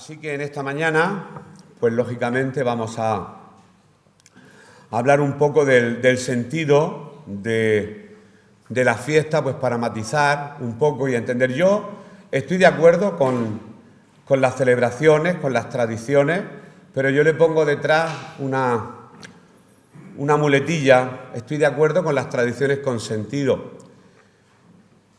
Así que en esta mañana, pues lógicamente vamos a hablar un poco del sentido de la fiesta, pues para matizar un poco y entender. Yo estoy de acuerdo con las celebraciones, con las tradiciones, pero yo le pongo detrás una muletilla. Estoy de acuerdo con las tradiciones con sentido.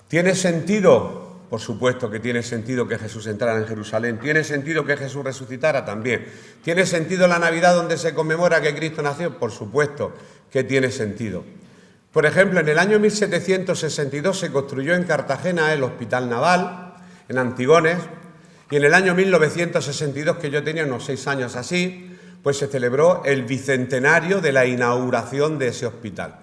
¿Tiene sentido? Por supuesto que tiene sentido que Jesús entrara en Jerusalén. ¿Tiene sentido que Jesús resucitara? También. ¿Tiene sentido la Navidad donde se conmemora que Cristo nació? Por supuesto que tiene sentido. Por ejemplo, en el año 1762 se construyó en Cartagena el Hospital Naval, en Antigones, y en el año 1962, que yo tenía unos 6 años así, pues se celebró el bicentenario de la inauguración de ese hospital.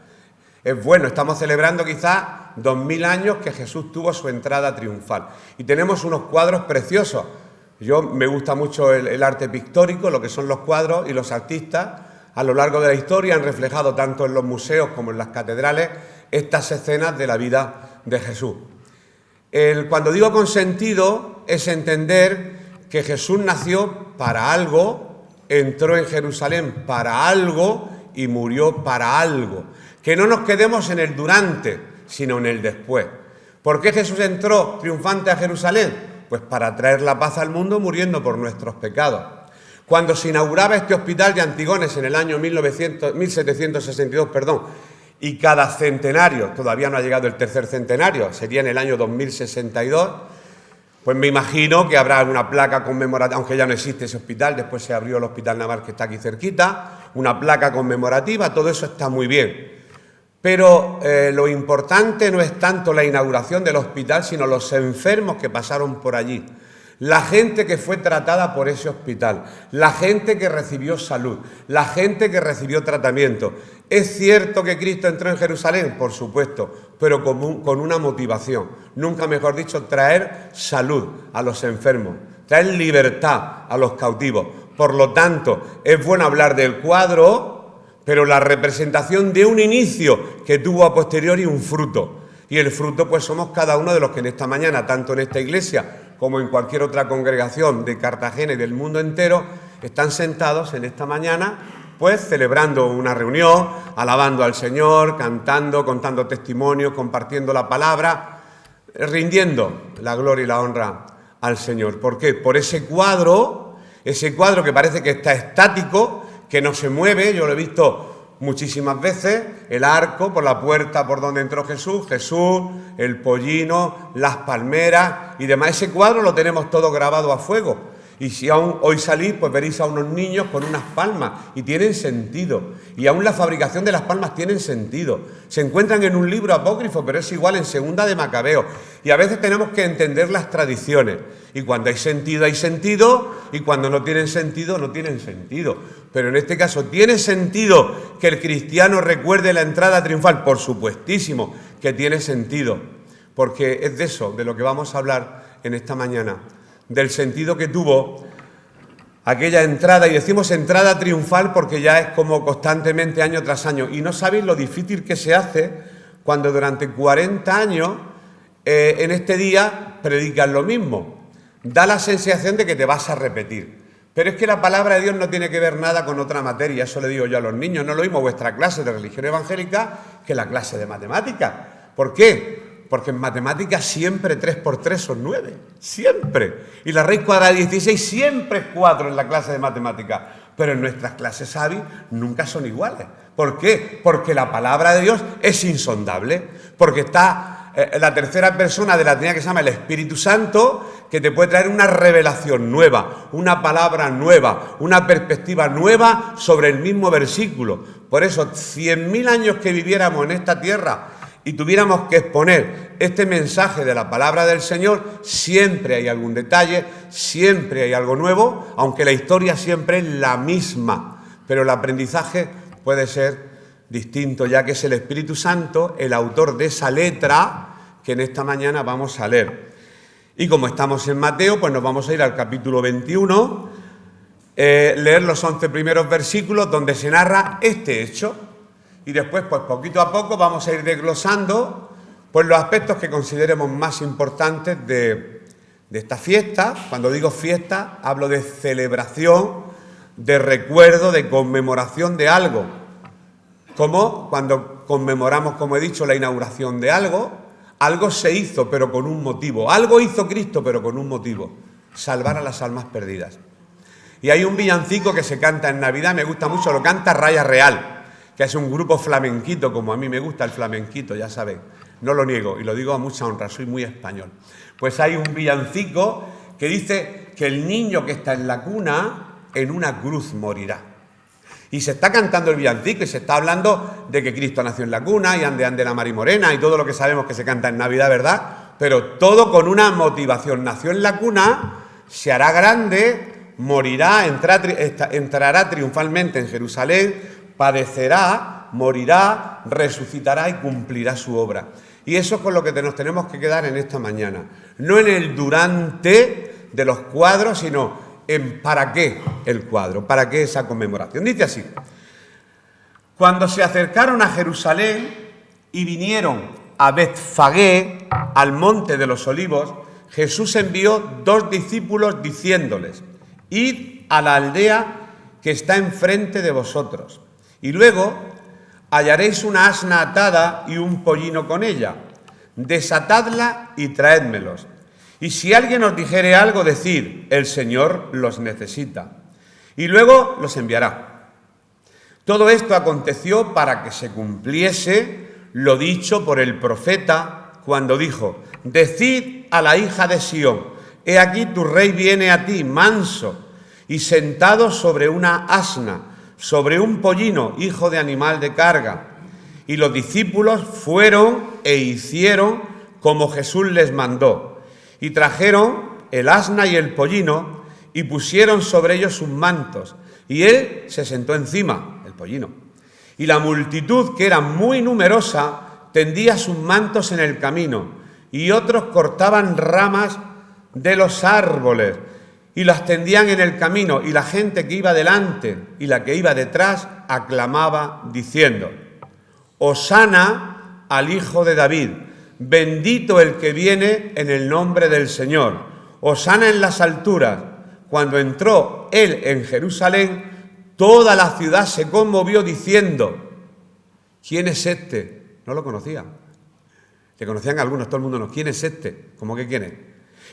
Es bueno, estamos celebrando quizás 2000 años que Jesús tuvo su entrada triunfal. Y tenemos unos cuadros preciosos. Me gusta mucho el arte pictórico, lo que son los cuadros, y los artistas a lo largo de la historia han reflejado tanto en los museos como en las catedrales estas escenas de la vida de Jesús. Cuando digo con sentido es entender que Jesús nació para algo, entró en Jerusalén para algo y murió para algo. Que no nos quedemos en el durante, sino en el después. ¿Por qué Jesús entró triunfante a Jerusalén? Pues para traer la paz al mundo muriendo por nuestros pecados. Cuando se inauguraba este hospital de Antigones en el año 1762, y cada centenario, todavía no ha llegado el tercer centenario, sería en el año 2062, pues me imagino que habrá una placa conmemorativa, aunque ya no existe ese hospital, después se abrió el Hospital Naval que está aquí cerquita, una placa conmemorativa, todo eso está muy bien. Pero lo importante no es tanto la inauguración del hospital, sino los enfermos que pasaron por allí. La gente que fue tratada por ese hospital, la gente que recibió salud, la gente que recibió tratamiento. ¿Es cierto que Cristo entró en Jerusalén? Por supuesto, pero con una motivación. Nunca mejor dicho, traer salud a los enfermos, traer libertad a los cautivos. Por lo tanto, es bueno hablar del cuadro, pero la representación de un inicio que tuvo a posteriori un fruto. Y el fruto pues somos cada uno de los que en esta mañana, tanto en esta iglesia como en cualquier otra congregación de Cartagena y del mundo entero, están sentados en esta mañana pues celebrando una reunión, alabando al Señor, cantando, contando testimonios, compartiendo la palabra, rindiendo la gloria y la honra al Señor. ¿Por qué? Por ese cuadro que parece que está estático, que no se mueve. Yo lo he visto muchísimas veces, el arco por la puerta por donde entró Jesús, el pollino, las palmeras y demás. Ese cuadro lo tenemos todo grabado a fuego. Y si aún hoy salís, pues veréis a unos niños con unas palmas y tienen sentido. Y aún la fabricación de las palmas tienen sentido. Se encuentran en un libro apócrifo, pero es igual en Segunda de Macabeo. Y a veces tenemos que entender las tradiciones. Y cuando hay sentido, y cuando no tienen sentido, no tienen sentido. Pero en este caso, ¿tiene sentido que el cristiano recuerde la entrada triunfal? Por supuestísimo que tiene sentido, porque es de eso de lo que vamos a hablar en esta mañana, del sentido que tuvo aquella entrada, y decimos entrada triunfal porque ya es como constantemente año tras año. Y no sabéis lo difícil que se hace cuando durante 40 años en este día predicas lo mismo. Da la sensación de que te vas a repetir. Pero es que la palabra de Dios no tiene que ver nada con otra materia. Eso le digo yo a los niños. No es lo mismo vuestra clase de religión evangélica que la clase de matemáticas. ¿Por qué? Porque en matemáticas siempre 3 por 3 son 9. Siempre. Y la raíz cuadrada de 16 siempre es 4 en la clase de matemáticas. Pero en nuestras clases AVI nunca son iguales. ¿Por qué? Porque la palabra de Dios es insondable. Porque está la tercera persona de la Trinidad, que se llama el Espíritu Santo, que te puede traer una revelación nueva, una palabra nueva, una perspectiva nueva sobre el mismo versículo. Por eso, 100.000 años que viviéramos en esta tierra y tuviéramos que exponer este mensaje de la palabra del Señor, siempre hay algún detalle, siempre hay algo nuevo, aunque la historia siempre es la misma, pero el aprendizaje puede ser distinto, ya que es el Espíritu Santo el autor de esa letra que en esta mañana vamos a leer. Y como estamos en Mateo, pues nos vamos a ir al capítulo 21, leer los 11 primeros versículos donde se narra este hecho. Y después, pues poquito a poco, vamos a ir desglosando pues los aspectos que consideremos más importantes de de esta fiesta. Cuando digo fiesta, hablo de celebración, de recuerdo, de conmemoración de algo. Como cuando conmemoramos, como he dicho, la inauguración de algo, algo se hizo, pero con un motivo. Algo hizo Cristo, pero con un motivo: salvar a las almas perdidas. Y hay un villancico que se canta en Navidad, me gusta mucho, lo canta Raya Real, que es un grupo flamenquito, como a mí me gusta el flamenquito, ya saben, no lo niego y lo digo a mucha honra, soy muy español. Pues hay un villancico que dice que el niño que está en la cuna en una cruz morirá. Y se está cantando el villancico y se está hablando de que Cristo nació en la cuna y ande la Mari Morena y todo lo que sabemos que se canta en Navidad, ¿verdad? Pero todo con una motivación. Nació en la cuna, se hará grande, morirá, entrará triunfalmente en Jerusalén, padecerá, morirá, resucitará y cumplirá su obra. Y eso es con lo que nos tenemos que quedar en esta mañana. No en el durante de los cuadros, sino en para qué el cuadro, para qué esa conmemoración. Dice así: cuando se acercaron a Jerusalén y vinieron a Betfagé, al monte de los olivos, Jesús envió 2 discípulos diciéndoles: id a la aldea que está enfrente de vosotros, y luego hallaréis una asna atada y un pollino con ella. Desatadla y traédmelos. Y si alguien os dijere algo, decid: el Señor los necesita. Y luego los enviará. Todo esto aconteció para que se cumpliese lo dicho por el profeta cuando dijo: decid a la hija de Sión: he aquí tu rey viene a ti, manso y sentado sobre una asna, sobre un pollino, hijo de animal de carga. Y los discípulos fueron e hicieron como Jesús les mandó. Y trajeron el asna y el pollino y pusieron sobre ellos sus mantos. Y él se sentó encima, el pollino. Y la multitud, que era muy numerosa, tendía sus mantos en el camino. Y otros cortaban ramas de los árboles y las tendían en el camino. Y la gente que iba delante y la que iba detrás aclamaba diciendo: Hosana al Hijo de David. Bendito el que viene en el nombre del Señor. Hosana en las alturas. Cuando entró él en Jerusalén, toda la ciudad se conmovió diciendo: ¿quién es este? No lo conocían. Le conocían algunos, todo el mundo no. ¿Quién es este? ¿Cómo que quién es?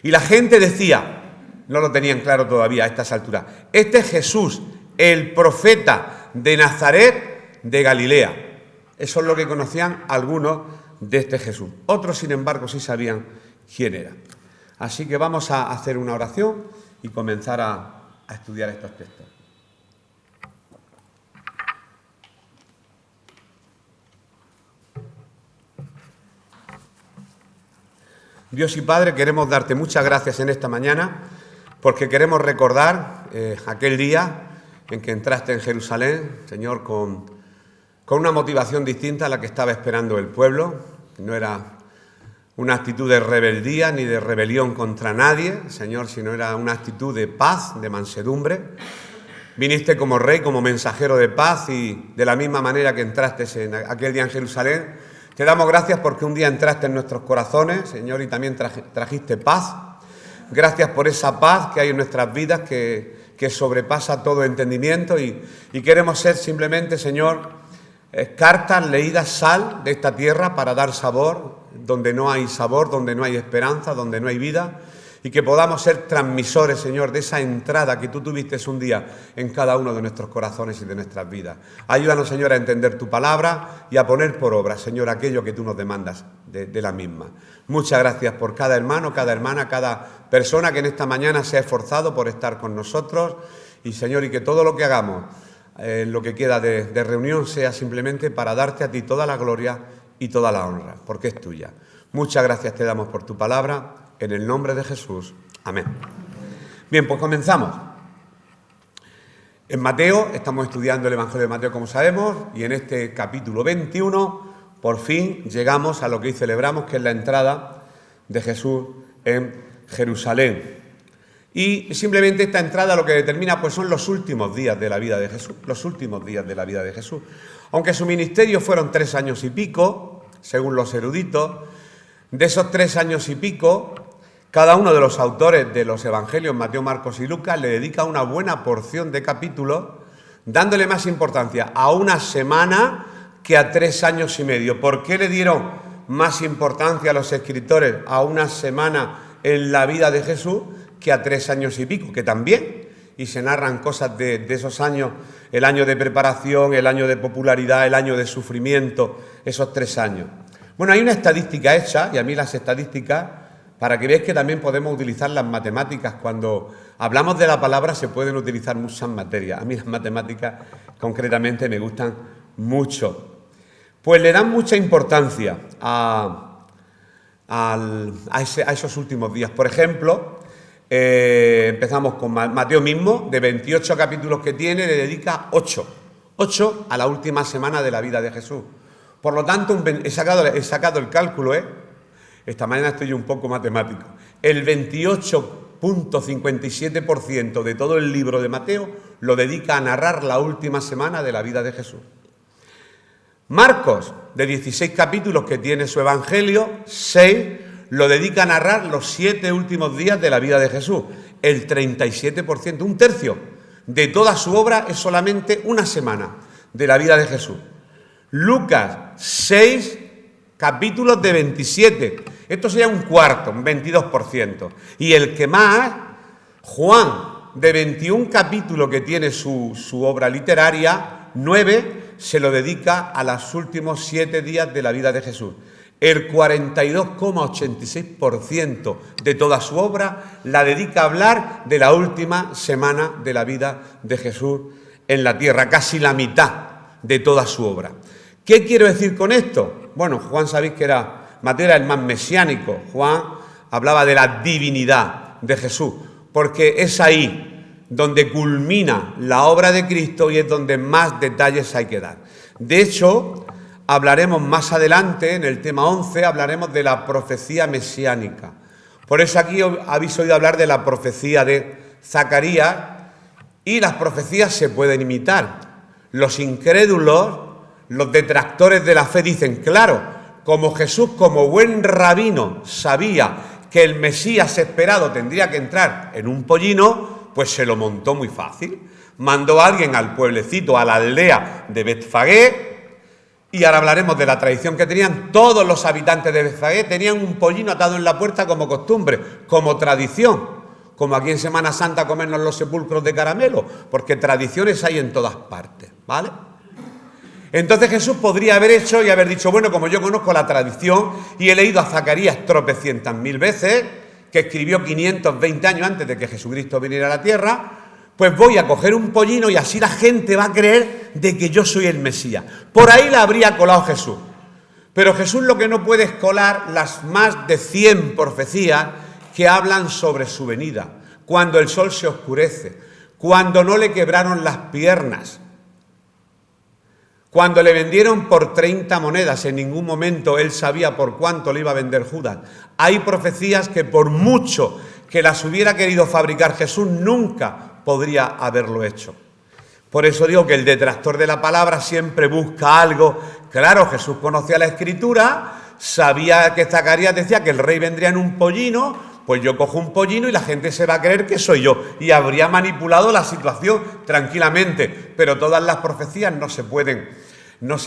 Y la gente decía, no lo tenían claro todavía a estas alturas: este es Jesús, el profeta de Nazaret de Galilea. Eso es lo que conocían algunos de este Jesús. Otros, sin embargo, sí sabían quién era. Así que vamos a hacer una oración y comenzar a estudiar estos textos. Dios y Padre, queremos darte muchas gracias en esta mañana porque queremos recordar aquel día en que entraste en Jerusalén, Señor, con una motivación distinta a la que estaba esperando el pueblo. No era una actitud de rebeldía ni de rebelión contra nadie, Señor, sino era una actitud de paz, de mansedumbre. Viniste como rey, como mensajero de paz, y de la misma manera que entraste en aquel día en Jerusalén, te damos gracias porque un día entraste en nuestros corazones, Señor, y también trajiste paz. Gracias por esa paz que hay en nuestras vidas que sobrepasa todo entendimiento, y queremos ser simplemente, Señor, cartas leídas, sal de esta tierra para dar sabor donde no hay sabor, donde no hay esperanza, donde no hay vida, y que podamos ser transmisores, Señor, de esa entrada que tú tuviste un día en cada uno de nuestros corazones y de nuestras vidas. Ayúdanos, Señor, a entender tu palabra y a poner por obra, Señor, aquello que tú nos demandas de la misma. Muchas gracias por cada hermano, cada hermana, cada persona que en esta mañana se ha esforzado por estar con nosotros, y, Señor, y que todo lo que hagamos lo que queda de reunión sea simplemente para darte a ti toda la gloria y toda la honra, porque es tuya. Muchas gracias te damos por tu palabra, en el nombre de Jesús. Amén. Bien, pues comenzamos. En Mateo, estamos estudiando el Evangelio de Mateo, como sabemos, y en este capítulo 21, por fin llegamos a lo que hoy celebramos, que es la entrada de Jesús en Jerusalén. Y simplemente esta entrada lo que determina pues son los últimos días de la vida de Jesús, los últimos días de la vida de Jesús. Aunque su ministerio fueron 3 años y pico, según los eruditos, de esos 3 años y pico, Cada uno de los autores de los evangelios, Mateo, Marcos y Lucas, le dedica una buena porción de capítulos, dándole más importancia a una semana que a 3 años y medio. ¿Por qué le dieron más importancia a los escritores a una semana en la vida de Jesús que a 3 años y pico? Que también, y se narran cosas de esos años, el año de preparación, el año de popularidad, el año de sufrimiento, esos 3 años. Bueno, hay una estadística hecha, y a mí las estadísticas, para que veáis que también podemos utilizar las matemáticas. Cuando hablamos de la palabra se pueden utilizar muchas materias. A mí las matemáticas concretamente me gustan mucho. Pues le dan mucha importancia a esos últimos días. Por ejemplo, empezamos con Mateo mismo, de 28 capítulos que tiene, le dedica 8 a la última semana de la vida de Jesús. Por lo tanto, he sacado el cálculo, esta mañana estoy un poco matemático. El 28,57% de todo el libro de Mateo lo dedica a narrar la última semana de la vida de Jesús. Marcos, de 16 capítulos que tiene su evangelio, 6 lo dedica a narrar los 7 últimos días de la vida de Jesús. El 37%, un tercio de toda su obra es solamente una semana de la vida de Jesús. Lucas, 6 capítulos de 27. Esto sería un cuarto, un 22%. Y el que más, Juan, de 21 capítulos que tiene su obra literaria, 9 se lo dedica a los últimos 7 días de la vida de Jesús. El 42,86% de toda su obra la dedica a hablar de la última semana de la vida de Jesús en la tierra, casi la mitad de toda su obra. ¿Qué quiero decir con esto? Bueno, Juan, sabéis que Mateo era el más mesiánico. Juan hablaba de la divinidad de Jesús, porque es ahí donde culmina la obra de Cristo y es donde más detalles hay que dar. De hecho, hablaremos más adelante, en el tema 11, hablaremos de la profecía mesiánica. Por eso aquí habéis oído hablar de la profecía de Zacarías, y las profecías se pueden imitar. Los incrédulos, los detractores de la fe dicen, claro, como Jesús, como buen rabino, sabía que el Mesías esperado tendría que entrar en un pollino, pues se lo montó muy fácil. Mandó a alguien al pueblecito, a la aldea de Betfagé, y ahora hablaremos de la tradición que tenían todos los habitantes de Betfagé. Tenían un pollino atado en la puerta como costumbre, como tradición, como aquí en Semana Santa comernos los sepulcros de caramelo, porque tradiciones hay en todas partes, ¿vale? Entonces Jesús podría haber hecho y haber dicho, bueno, como yo conozco la tradición y he leído a Zacarías tropecientas mil veces, que escribió 520 años antes de que Jesucristo viniera a la tierra, pues voy a coger un pollino y así la gente va a creer de que yo soy el Mesías. Por ahí la habría colado Jesús. Pero Jesús lo que no puede es colar las más de 100 profecías que hablan sobre su venida, cuando el sol se oscurece, cuando no le quebraron las piernas, cuando le vendieron por 30 monedas, en ningún momento él sabía por cuánto le iba a vender Judas. Hay profecías que por mucho que las hubiera querido fabricar Jesús, nunca podría haberlo hecho. Por eso digo que el detractor de la palabra siempre busca algo. Claro, Jesús conocía la Escritura, sabía que Zacarías decía que el rey vendría en un pollino, pues yo cojo un pollino y la gente se va a creer que soy yo. Y habría manipulado la situación tranquilamente. Pero todas las profecías no se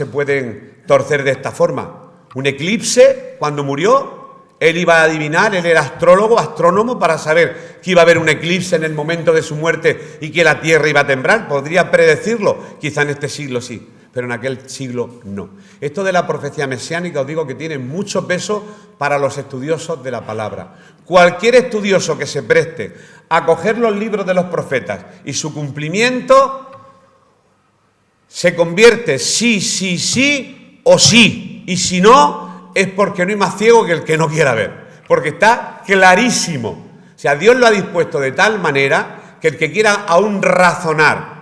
pueden torcer de esta forma. Un eclipse, cuando murió, él iba a adivinar, él era astrónomo, para saber que iba a haber un eclipse en el momento de su muerte y que la tierra iba a temblar. Podría predecirlo, quizá en este siglo sí, pero en aquel siglo no. Esto de la profecía mesiánica os digo que tiene mucho peso para los estudiosos de la palabra. Cualquier estudioso que se preste a coger los libros de los profetas y su cumplimiento se convierte sí o sí. Y si no, es porque no hay más ciego que el que no quiera ver. Porque está clarísimo. O sea, Dios lo ha dispuesto de tal manera que el que quiera aún razonar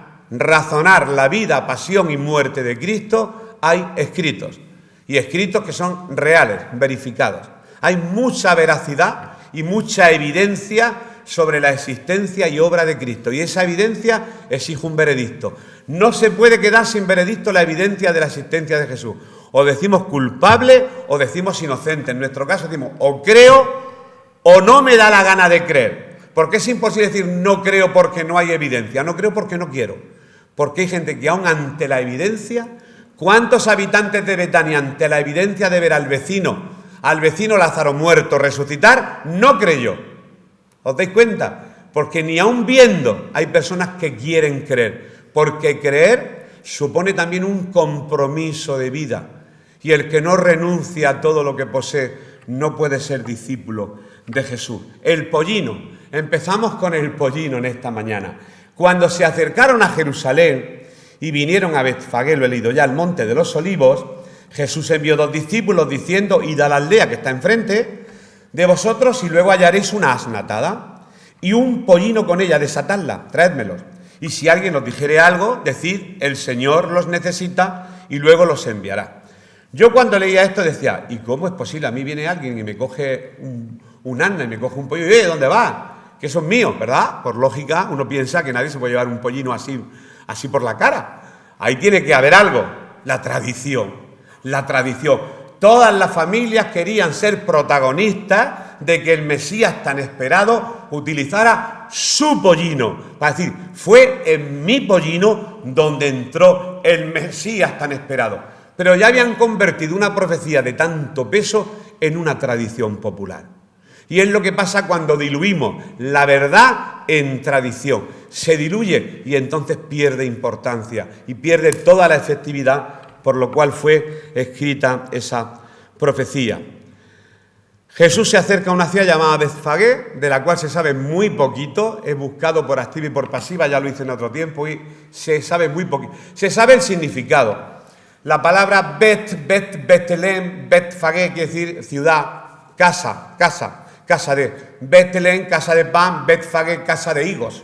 la vida, pasión y muerte de Cristo, hay escritos. Y escritos que son reales, verificados. Hay mucha veracidad y mucha evidencia sobre la existencia y obra de Cristo. Y esa evidencia exige un veredicto. No se puede quedar sin veredicto la evidencia de la existencia de Jesús. O decimos culpable o decimos inocente. En nuestro caso decimos o creo o no me da la gana de creer. Porque es imposible decir no creo porque no hay evidencia, no creo porque no quiero. Porque hay gente que aún ante la evidencia, ¿cuántos habitantes de Betania ante la evidencia de ver al vecino Lázaro muerto resucitar, no creyó? ¿Os dais cuenta? Porque ni aún viendo hay personas que quieren creer, porque creer supone también un compromiso de vida, y el que no renuncia a todo lo que posee no puede ser discípulo de Jesús. El pollino, empezamos con el pollino en esta mañana. Cuando se acercaron a Jerusalén y vinieron a Betfagé, lo he leído ya, al monte de los Olivos, Jesús envió 2 discípulos diciendo: id a la aldea que está enfrente de vosotros y luego hallaréis una asna atada y un pollino con ella, desatadla, traédmelos. Y si alguien os dijere algo, decid: el Señor los necesita y luego los enviará. Yo cuando leía esto decía: ¿y cómo es posible? A mí viene alguien y me coge un asna y me coge un pollo y ¿dónde va? Que son míos, ¿verdad? Por lógica uno piensa que nadie se puede llevar un pollino así por la cara. Ahí tiene que haber algo. La tradición. Todas las familias querían ser protagonistas de que el Mesías tan esperado utilizara su pollino. Para decir, fue en mi pollino donde entró el Mesías tan esperado. Pero ya habían convertido una profecía de tanto peso en una tradición popular. Y es lo que pasa cuando diluimos la verdad en tradición. Se diluye y entonces pierde importancia y pierde toda la efectividad por lo cual fue escrita esa profecía. Jesús se acerca a una ciudad llamada Betfagé, de la cual se sabe muy poquito. He buscado por activa y por pasiva, ya lo hice en otro tiempo, y se sabe muy poquito. Se sabe el significado. La palabra Betlem, Betfagé, quiere decir ciudad, casa de Betlem, casa de pan, Betfagé, casa de higos.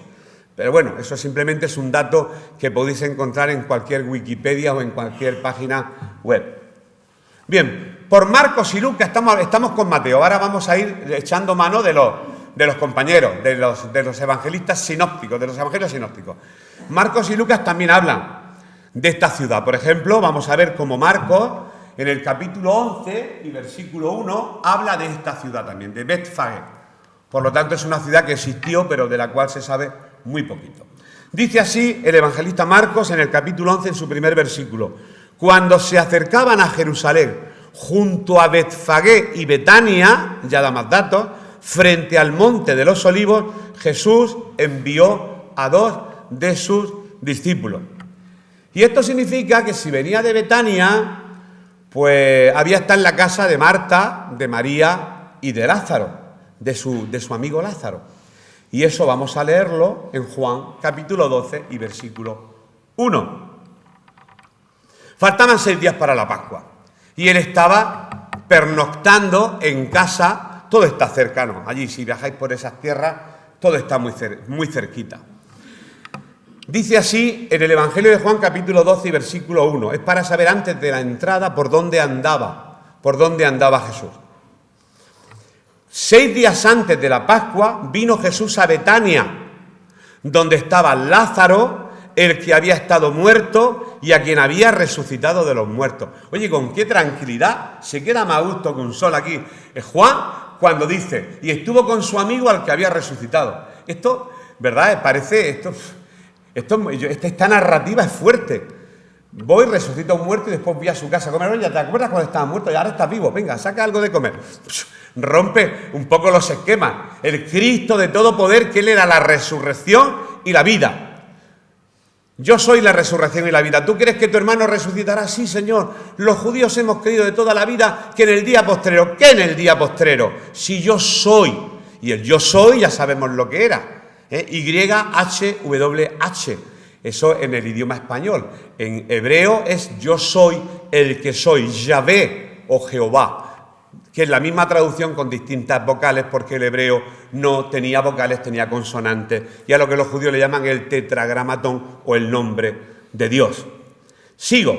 Pero bueno, eso simplemente es un dato que podéis encontrar en cualquier Wikipedia o en cualquier página web. Bien, por Marcos y Lucas estamos con Mateo. Ahora vamos a ir echando mano de los compañeros, de los evangelistas sinópticos, de los evangelios sinópticos. Marcos y Lucas también hablan de esta ciudad. Por ejemplo, vamos a ver cómo Marcos, en el capítulo 11 y versículo 1, habla de esta ciudad también, de Betfagé. Por lo tanto, es una ciudad que existió, pero de la cual se sabe muy poquito. Dice así el evangelista Marcos en el capítulo 11, en su primer versículo: cuando se acercaban a Jerusalén, junto a Betfagé y Betania, ya da más datos, frente al monte de los Olivos, Jesús envió a 2 de sus discípulos. Y esto significa que si venía de Betania, pues había estado en la casa de Marta, de María y de Lázaro, de su amigo Lázaro. Y eso vamos a leerlo en Juan capítulo 12 y versículo 1. Faltaban 6 días para la Pascua y él estaba pernoctando en casa. Todo está cercano. Allí, si viajáis por esas tierras, todo está muy cerquita. Dice así en el Evangelio de Juan capítulo 12 y versículo 1. Es para saber antes de la entrada por dónde andaba Jesús. 6 días antes de la Pascua vino Jesús a Betania, donde estaba Lázaro, el que había estado muerto y a quien había resucitado de los muertos. Oye, con qué tranquilidad, se queda más a gusto que un sol aquí. Es Juan cuando dice, y estuvo con su amigo al que había resucitado. Esto, ¿verdad? Parece, esta narrativa es fuerte. Voy, resucito a un muerto y después voy a su casa a comer. Oye, ¿te acuerdas cuando estaba muerto? Y ahora estás vivo. Venga, saca algo de comer. Rompe un poco los esquemas. El Cristo de todo poder, que Él era la resurrección y la vida. Yo soy la resurrección y la vida. ¿Tú crees que tu hermano resucitará? Sí, Señor. Los judíos hemos creído de toda la vida que en el día postrero. ¿Qué en el día postrero? Si yo soy. Y el yo soy ya sabemos lo que era. YHWH. Eso en el idioma español. En hebreo es yo soy el que soy, Yahvé o Jehová, que es la misma traducción con distintas vocales porque el hebreo no tenía vocales, tenía consonantes, y a lo que los judíos le llaman el tetragramatón o el nombre de Dios. Sigo.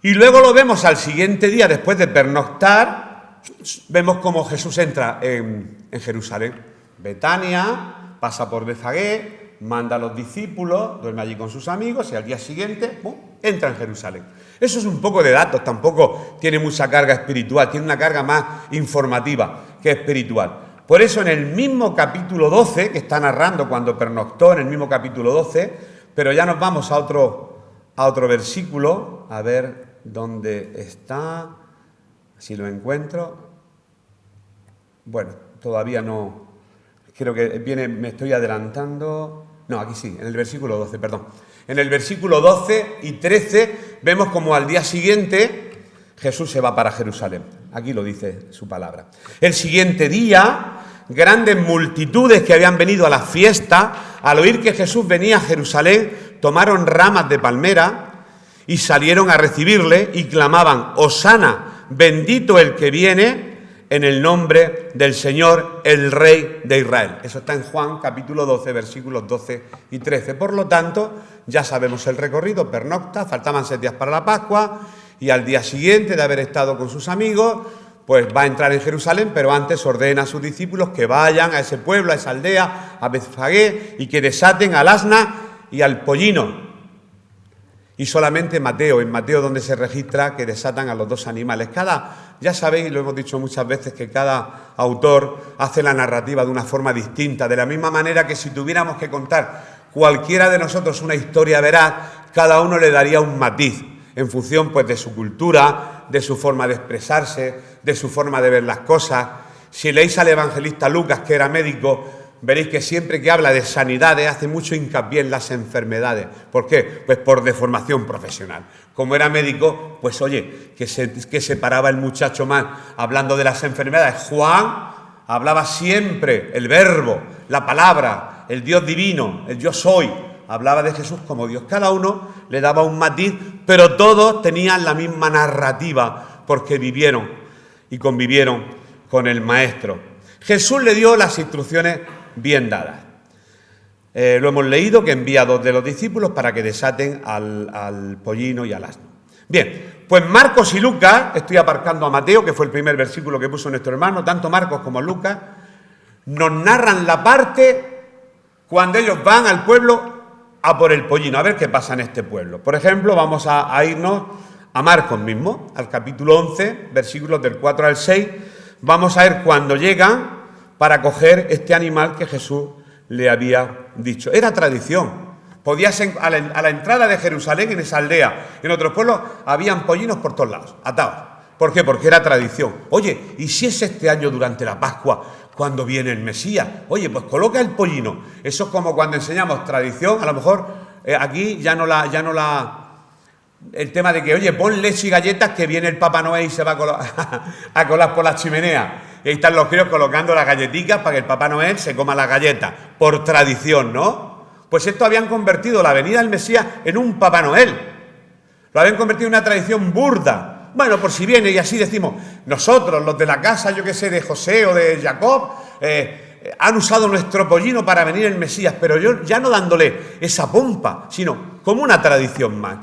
Y luego lo vemos al siguiente día, después de pernoctar, vemos cómo Jesús entra en Jerusalén. Betania, pasa por Betfagé, manda a los discípulos, duerme allí con sus amigos y al día siguiente entra en Jerusalén. Eso es un poco de datos, tampoco tiene mucha carga espiritual, tiene una carga más informativa. que espiritual. Por eso en el mismo capítulo 12, que está narrando cuando pernoctó, en el mismo capítulo 12, pero ya nos vamos a otro versículo, a ver dónde está, si lo encuentro. Bueno, todavía no, creo que me estoy adelantando. No, aquí sí, en el versículo 12, perdón. En el versículo 12 y 13 vemos como al día siguiente Jesús se va para Jerusalén. Aquí lo dice su palabra. El siguiente día, grandes multitudes que habían venido a la fiesta, al oír que Jesús venía a Jerusalén, tomaron ramas de palmera y salieron a recibirle y clamaban: Hosana, bendito el que viene en el nombre del Señor, el Rey de Israel. Eso está en Juan capítulo 12, versículos 12 y 13. Por lo tanto, ya sabemos el recorrido, pernocta, faltaban 7 días para la Pascua, y al día siguiente de haber estado con sus amigos, pues va a entrar en Jerusalén, pero antes ordena a sus discípulos que vayan a ese pueblo, a esa aldea, a Betfagé, y que desaten al asna y al pollino. Y solamente en Mateo donde se registra que desatan a los 2 animales. Ya sabéis, lo hemos dicho muchas veces, que cada autor hace la narrativa de una forma distinta. De la misma manera que si tuviéramos que contar cualquiera de nosotros una historia veraz, cada uno le daría un matiz en función pues de su cultura, de su forma de expresarse, de su forma de ver las cosas. Si leéis al evangelista Lucas, que era médico, veréis que siempre que habla de sanidades hace mucho hincapié en las enfermedades. ¿Por qué? Pues por deformación profesional. Como era médico, pues oye, que separaba el muchacho más hablando de las enfermedades. Juan hablaba siempre el verbo, la palabra, el Dios divino, el yo soy. Hablaba de Jesús como Dios. Cada uno le daba un matiz, pero todos tenían la misma narrativa porque vivieron y convivieron con el Maestro. Jesús le dio las instrucciones bien dadas. Lo hemos leído, que envía a 2 de los discípulos para que desaten al pollino y al asno. Bien, pues Marcos y Lucas, estoy aparcando a Mateo, que fue el primer versículo que puso nuestro hermano, tanto Marcos como Lucas, nos narran la parte cuando ellos van al pueblo a por el pollino, a ver qué pasa en este pueblo. Por ejemplo, vamos a irnos a Marcos mismo, al capítulo 11, versículos del 4 al 6, vamos a ver cuando llegan para coger este animal que Jesús le había dicho. Era tradición. Podías, a la entrada de Jerusalén, en esa aldea, en otros pueblos, habían pollinos por todos lados, atados. ¿Por qué? Porque era tradición. Oye, ¿y si es este año durante la Pascua cuando viene el Mesías? Oye, pues coloca el pollino. Eso es como cuando enseñamos tradición, a lo mejor aquí ya no el tema de que, oye, pon leche y galletas que viene el Papá Noel y se va a colar por la chimenea. Y ahí están los críos colocando las galletitas para que el Papá Noel se coma las galletas, por tradición, ¿no? Pues esto habían convertido la venida del Mesías en un Papá Noel. Lo habían convertido en una tradición burda. Bueno, por si viene, y así decimos, nosotros, los de la casa, yo qué sé, de José o de Jacob, han usado nuestro pollino para venir el Mesías, pero yo ya no dándole esa pompa, sino como una tradición más.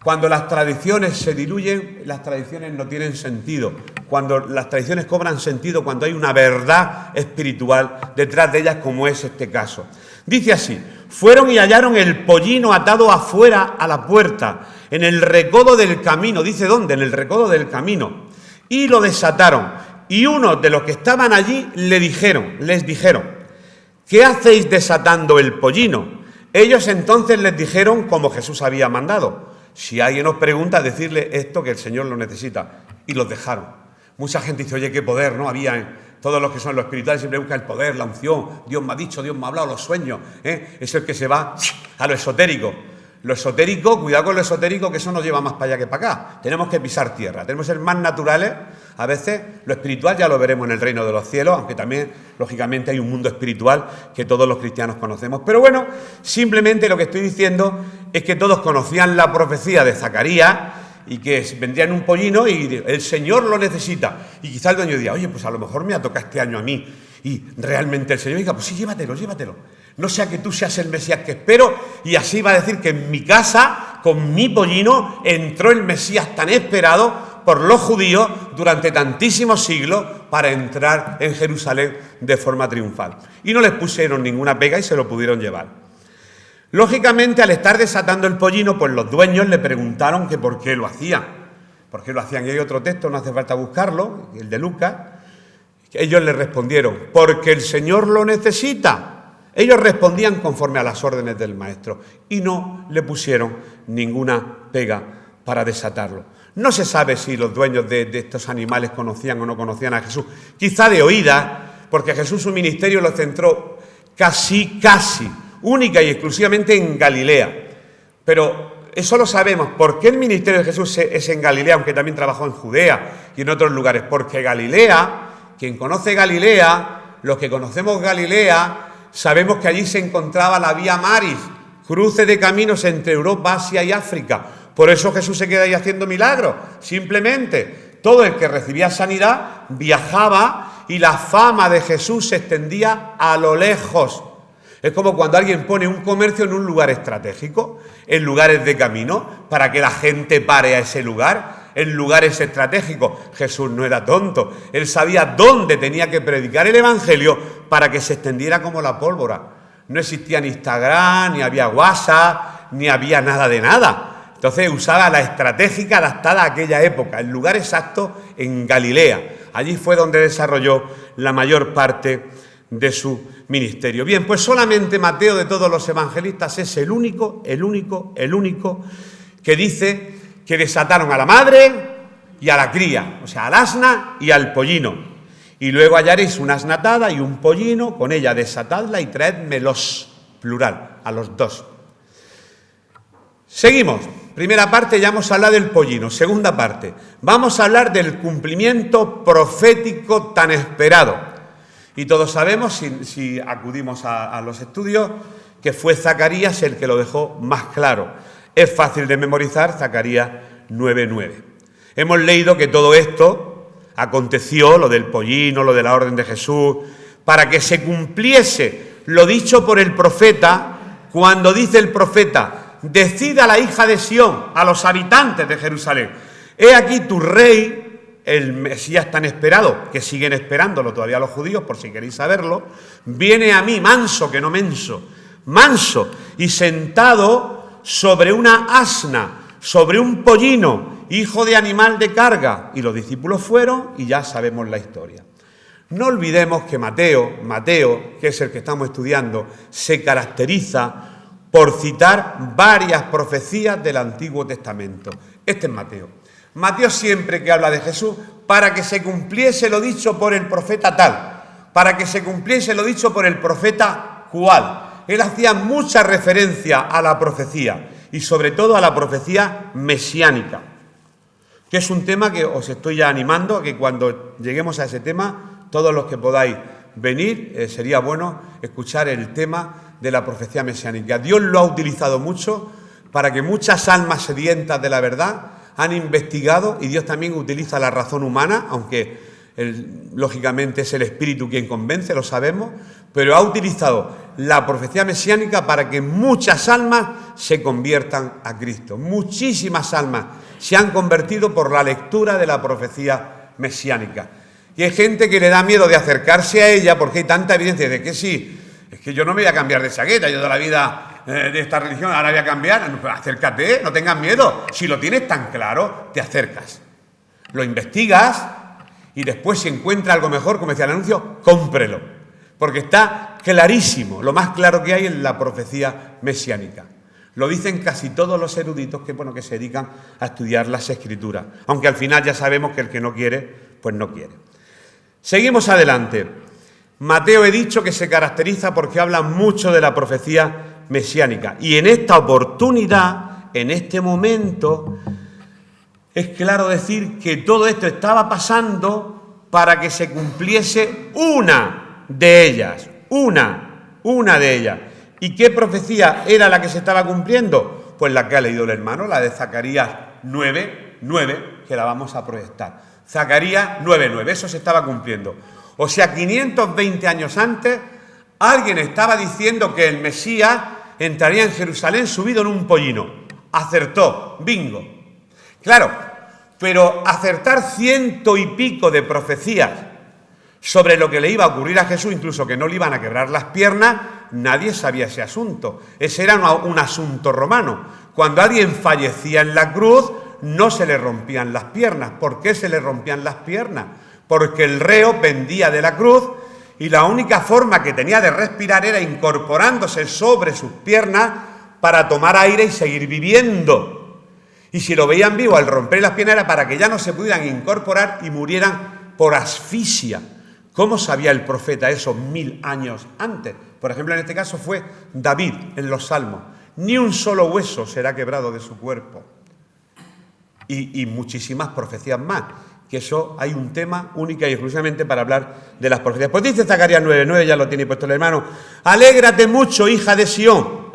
Cuando las tradiciones se diluyen, las tradiciones no tienen sentido. Cuando las tradiciones cobran sentido, cuando hay una verdad espiritual detrás de ellas, como es este caso. Dice así: fueron y hallaron el pollino atado afuera a la puerta, en el recodo del camino. ¿Dice dónde? En el recodo del camino. Y lo desataron. Y unos de los que estaban allí les dijeron: ¿qué hacéis desatando el pollino? Ellos entonces les dijeron como Jesús había mandado. Si alguien os pregunta, decirle esto, que el Señor lo necesita. Y los dejaron. Mucha gente dice: oye, qué poder, ¿no? Todos los que son los espirituales siempre buscan el poder, la unción. Dios me ha dicho, Dios me ha hablado, los sueños. Es el que se va a lo esotérico. Lo esotérico, cuidado con lo esotérico, que eso nos lleva más para allá que para acá. Tenemos que pisar tierra, tenemos que ser más naturales. A veces lo espiritual ya lo veremos en el reino de los cielos, aunque también, lógicamente, hay un mundo espiritual que todos los cristianos conocemos. Pero bueno, simplemente lo que estoy diciendo es que todos conocían la profecía de Zacarías y que vendrían un pollino y el Señor lo necesita. Y quizá el dueño diría: oye, pues a lo mejor me ha tocado este año a mí. Y realmente el Señor diga: pues sí, llévatelo. No sea que tú seas el Mesías que espero, y así va a decir que en mi casa, con mi pollino, entró el Mesías tan esperado por los judíos durante tantísimos siglos para entrar en Jerusalén de forma triunfal. Y no les pusieron ninguna pega y se lo pudieron llevar. Lógicamente, al estar desatando el pollino, pues los dueños le preguntaron que por qué lo hacían. ¿Por qué lo hacían? Y hay otro texto, no hace falta buscarlo, el de Lucas, Ellos le respondieron, porque el Señor lo necesita. Ellos respondían conforme a las órdenes del Maestro y no le pusieron ninguna pega para desatarlo. No se sabe si los dueños de estos animales conocían o no conocían a Jesús. Quizá de oída, porque Jesús su ministerio lo centró casi, única y exclusivamente en Galilea. Pero eso lo sabemos. ¿Por qué el ministerio de Jesús es en Galilea, aunque también trabajó en Judea y en otros lugares? Porque Galilea, quien conoce Galilea, los que conocemos Galilea, sabemos que allí se encontraba la Vía Maris, cruce de caminos entre Europa, Asia y África. Por eso Jesús se queda ahí haciendo milagros. Simplemente todo el que recibía sanidad viajaba y la fama de Jesús se extendía a lo lejos. Es como cuando alguien pone un comercio en un lugar estratégico, en lugares de camino, para que la gente pare a ese lugar, en lugares estratégicos. Jesús no era tonto, él sabía dónde tenía que predicar el Evangelio para que se extendiera como la pólvora. No existía ni Instagram, ni había WhatsApp, ni había nada de nada. Entonces usaba la estratégica adaptada a aquella época, el lugar exacto en Galilea. Allí fue donde desarrolló la mayor parte de su ministerio. Bien, pues solamente Mateo de todos los evangelistas es el único que dice que desataron a la madre y a la cría, o sea, al asna y al pollino. Y luego hallaréis una asna atada y un pollino, con ella desatadla y traédmelos, plural, a los dos. Seguimos. Primera parte, ya hemos hablado del pollino. Segunda parte, vamos a hablar del cumplimiento profético tan esperado. Y todos sabemos, si acudimos a los estudios, que fue Zacarías el que lo dejó más claro. Es fácil de memorizar, Zacarías 9:9. Hemos leído que todo esto aconteció, lo del pollino, lo de la orden de Jesús, para que se cumpliese lo dicho por el profeta, cuando dice el profeta: decida la hija de Sión, a los habitantes de Jerusalén, he aquí tu rey, el Mesías tan esperado, que siguen esperándolo todavía los judíos, por si queréis saberlo, viene a mí manso, que no menso, manso y sentado sobre una asna, sobre un pollino, hijo de animal de carga. Y los discípulos fueron y ya sabemos la historia. No olvidemos que Mateo, que es el que estamos estudiando, se caracteriza por citar varias profecías del Antiguo Testamento. Este es Mateo. Mateo siempre que habla de Jesús, para que se cumpliese lo dicho por el profeta tal, para que se cumpliese lo dicho por el profeta cual. Él hacía mucha referencia a la profecía y sobre todo a la profecía mesiánica, que es un tema que os estoy ya animando a que cuando lleguemos a ese tema, todos los que podáis venir, sería bueno escuchar el tema de la profecía mesiánica. Dios lo ha utilizado mucho para que muchas almas sedientas de la verdad han investigado, y Dios también utiliza la razón humana, aunque lógicamente es el Espíritu quien convence, lo sabemos, pero ha utilizado la profecía mesiánica para que muchas almas se conviertan a Cristo. Muchísimas almas se han convertido por la lectura de la profecía mesiánica. Y hay gente que le da miedo de acercarse a ella porque hay tanta evidencia de que sí, es que yo no me voy a cambiar de chaqueta, yo de la vida de esta religión ahora voy a cambiar. No, acércate, no tengas miedo. Si lo tienes tan claro, te acercas, lo investigas y después, si encuentra algo mejor, como decía el anuncio, cómprelo, porque está clarísimo, lo más claro que hay en la profecía mesiánica. Lo dicen casi todos los eruditos que se dedican a estudiar las Escrituras, aunque al final ya sabemos que el que no quiere, pues no quiere. Seguimos adelante. Mateo, he dicho que se caracteriza porque habla mucho de la profecía mesiánica. Y en esta oportunidad, en este momento, es claro decir que todo esto estaba pasando para que se cumpliese una de ellas. Una de ellas. ¿Y qué profecía era la que se estaba cumpliendo? Pues la que ha leído el hermano, la de Zacarías 9:9, que la vamos a proyectar. Zacarías 9:9, eso se estaba cumpliendo. O sea, 520 años antes, alguien estaba diciendo que el Mesías entraría en Jerusalén subido en un pollino. Acertó, bingo. Claro, pero acertar 100 y pico de profecías sobre lo que le iba a ocurrir a Jesús, incluso que no le iban a quebrar las piernas, nadie sabía ese asunto. Ese era un asunto romano. Cuando alguien fallecía en la cruz, no se le rompían las piernas. ¿Por qué se le rompían las piernas? porque el reo pendía de la cruz y la única forma que tenía de respirar era incorporándose sobre sus piernas para tomar aire y seguir viviendo. Y si lo veían vivo al romper las piernas era para que ya no se pudieran incorporar y murieran por asfixia. ¿Cómo sabía el profeta eso 1000 años antes? Por ejemplo, en este caso fue David en los Salmos. Ni un solo hueso será quebrado de su cuerpo. Y muchísimas profecías más. Que eso hay un tema única y exclusivamente para hablar de las profecías. Pues dice Zacarías 9:9, ya lo tiene puesto el hermano. Alégrate mucho, hija de Sión.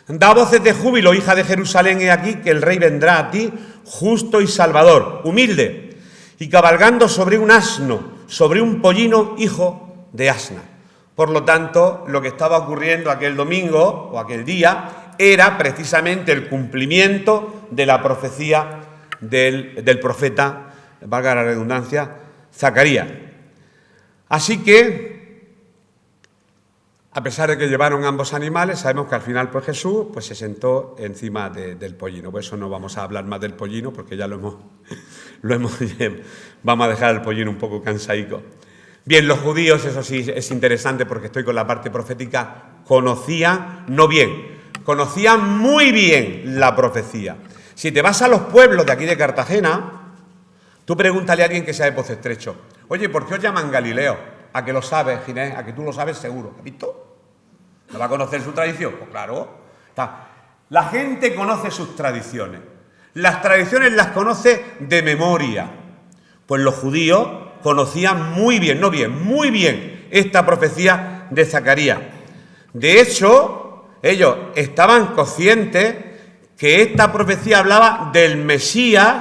Da voces de júbilo, hija de Jerusalén, he aquí que el rey vendrá a ti, justo y salvador, humilde, y cabalgando sobre un asno, sobre un pollino, hijo de asna. Por lo tanto, lo que estaba ocurriendo aquel domingo o aquel día era precisamente el cumplimiento de la profecía del profeta, valga la redundancia, Zacarías. Así que, a pesar de que llevaron ambos animales, sabemos que al final pues Jesús pues, se sentó encima del pollino. Por eso no vamos a hablar más del pollino, porque ya lo hemos vamos a dejar al pollino un poco cansaico. Bien, los judíos, eso sí es interesante porque estoy con la parte profética, conocían muy bien la profecía. Si te vas a los pueblos de aquí de Cartagena, tú pregúntale a alguien que sea de Pozo Estrecho, oye, ¿por qué os llaman Galileo? A que lo sabes, Ginés, a que tú lo sabes seguro. ¿Has visto? ¿No va a conocer su tradición? Pues claro. La gente conoce sus tradiciones. Las tradiciones las conoce de memoria. Pues los judíos conocían muy bien esta profecía de Zacarías. De hecho, ellos estaban conscientes que esta profecía hablaba del Mesías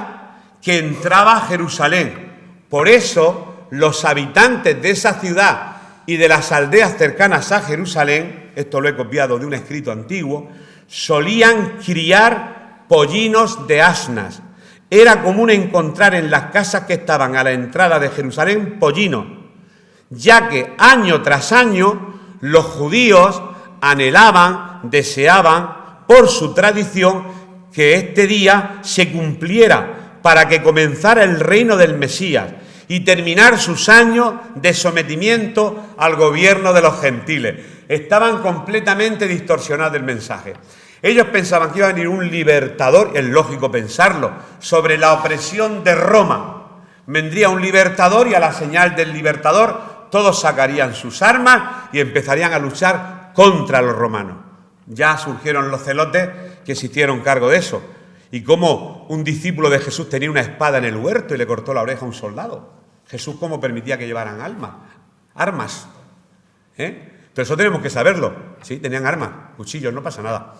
que entraba a Jerusalén. Por eso, los habitantes de esa ciudad y de las aldeas cercanas a Jerusalén, esto lo he copiado de un escrito antiguo, solían criar pollinos de asnas. Era común encontrar en las casas que estaban a la entrada de Jerusalén pollinos, ya que año tras año los judíos anhelaban, deseaban, por su tradición, que este día se cumpliera para que comenzara el reino del Mesías y terminar sus años de sometimiento al gobierno de los gentiles. Estaban completamente distorsionados del mensaje. Ellos pensaban que iba a venir un libertador, es lógico pensarlo, sobre la opresión de Roma. Vendría un libertador y a la señal del libertador todos sacarían sus armas y empezarían a luchar contra los romanos. Ya surgieron los celotes que se hicieron cargo de eso. Y como un discípulo de Jesús tenía una espada en el huerto y le cortó la oreja a un soldado. Jesús cómo permitía que llevaran armas. Pero eso tenemos que saberlo. Sí, tenían armas, cuchillos, no pasa nada.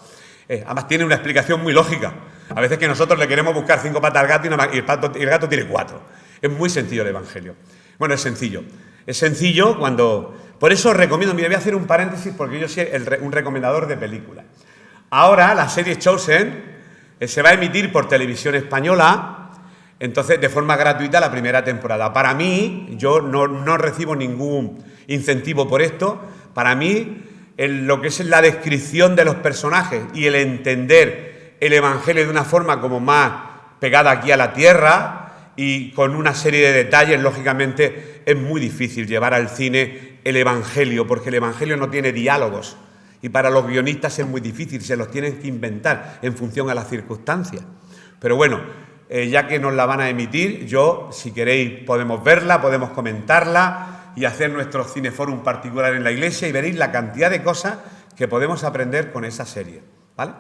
Además tiene una explicación muy lógica. A veces que nosotros le queremos buscar 5 patas al gato y el gato tiene 4. Es muy sencillo el Evangelio. Bueno, es sencillo. Es sencillo cuando... Por eso os recomiendo, mira, voy a hacer un paréntesis porque yo soy un recomendador de películas. Ahora la serie Chosen se va a emitir por Televisión Española, entonces de forma gratuita la primera temporada. Para mí, yo no recibo ningún incentivo por esto, para mí lo que es la descripción de los personajes y el entender el Evangelio de una forma como más pegada aquí a la tierra y con una serie de detalles, lógicamente es muy difícil llevar al cine el Evangelio, porque el Evangelio no tiene diálogos y para los guionistas es muy difícil, se los tienen que inventar en función a las circunstancias. Pero bueno, ya que nos la van a emitir, yo, si queréis, podemos verla, podemos comentarla y hacer nuestro cineforum particular en la iglesia y veréis la cantidad de cosas que podemos aprender con esa serie, ¿vale?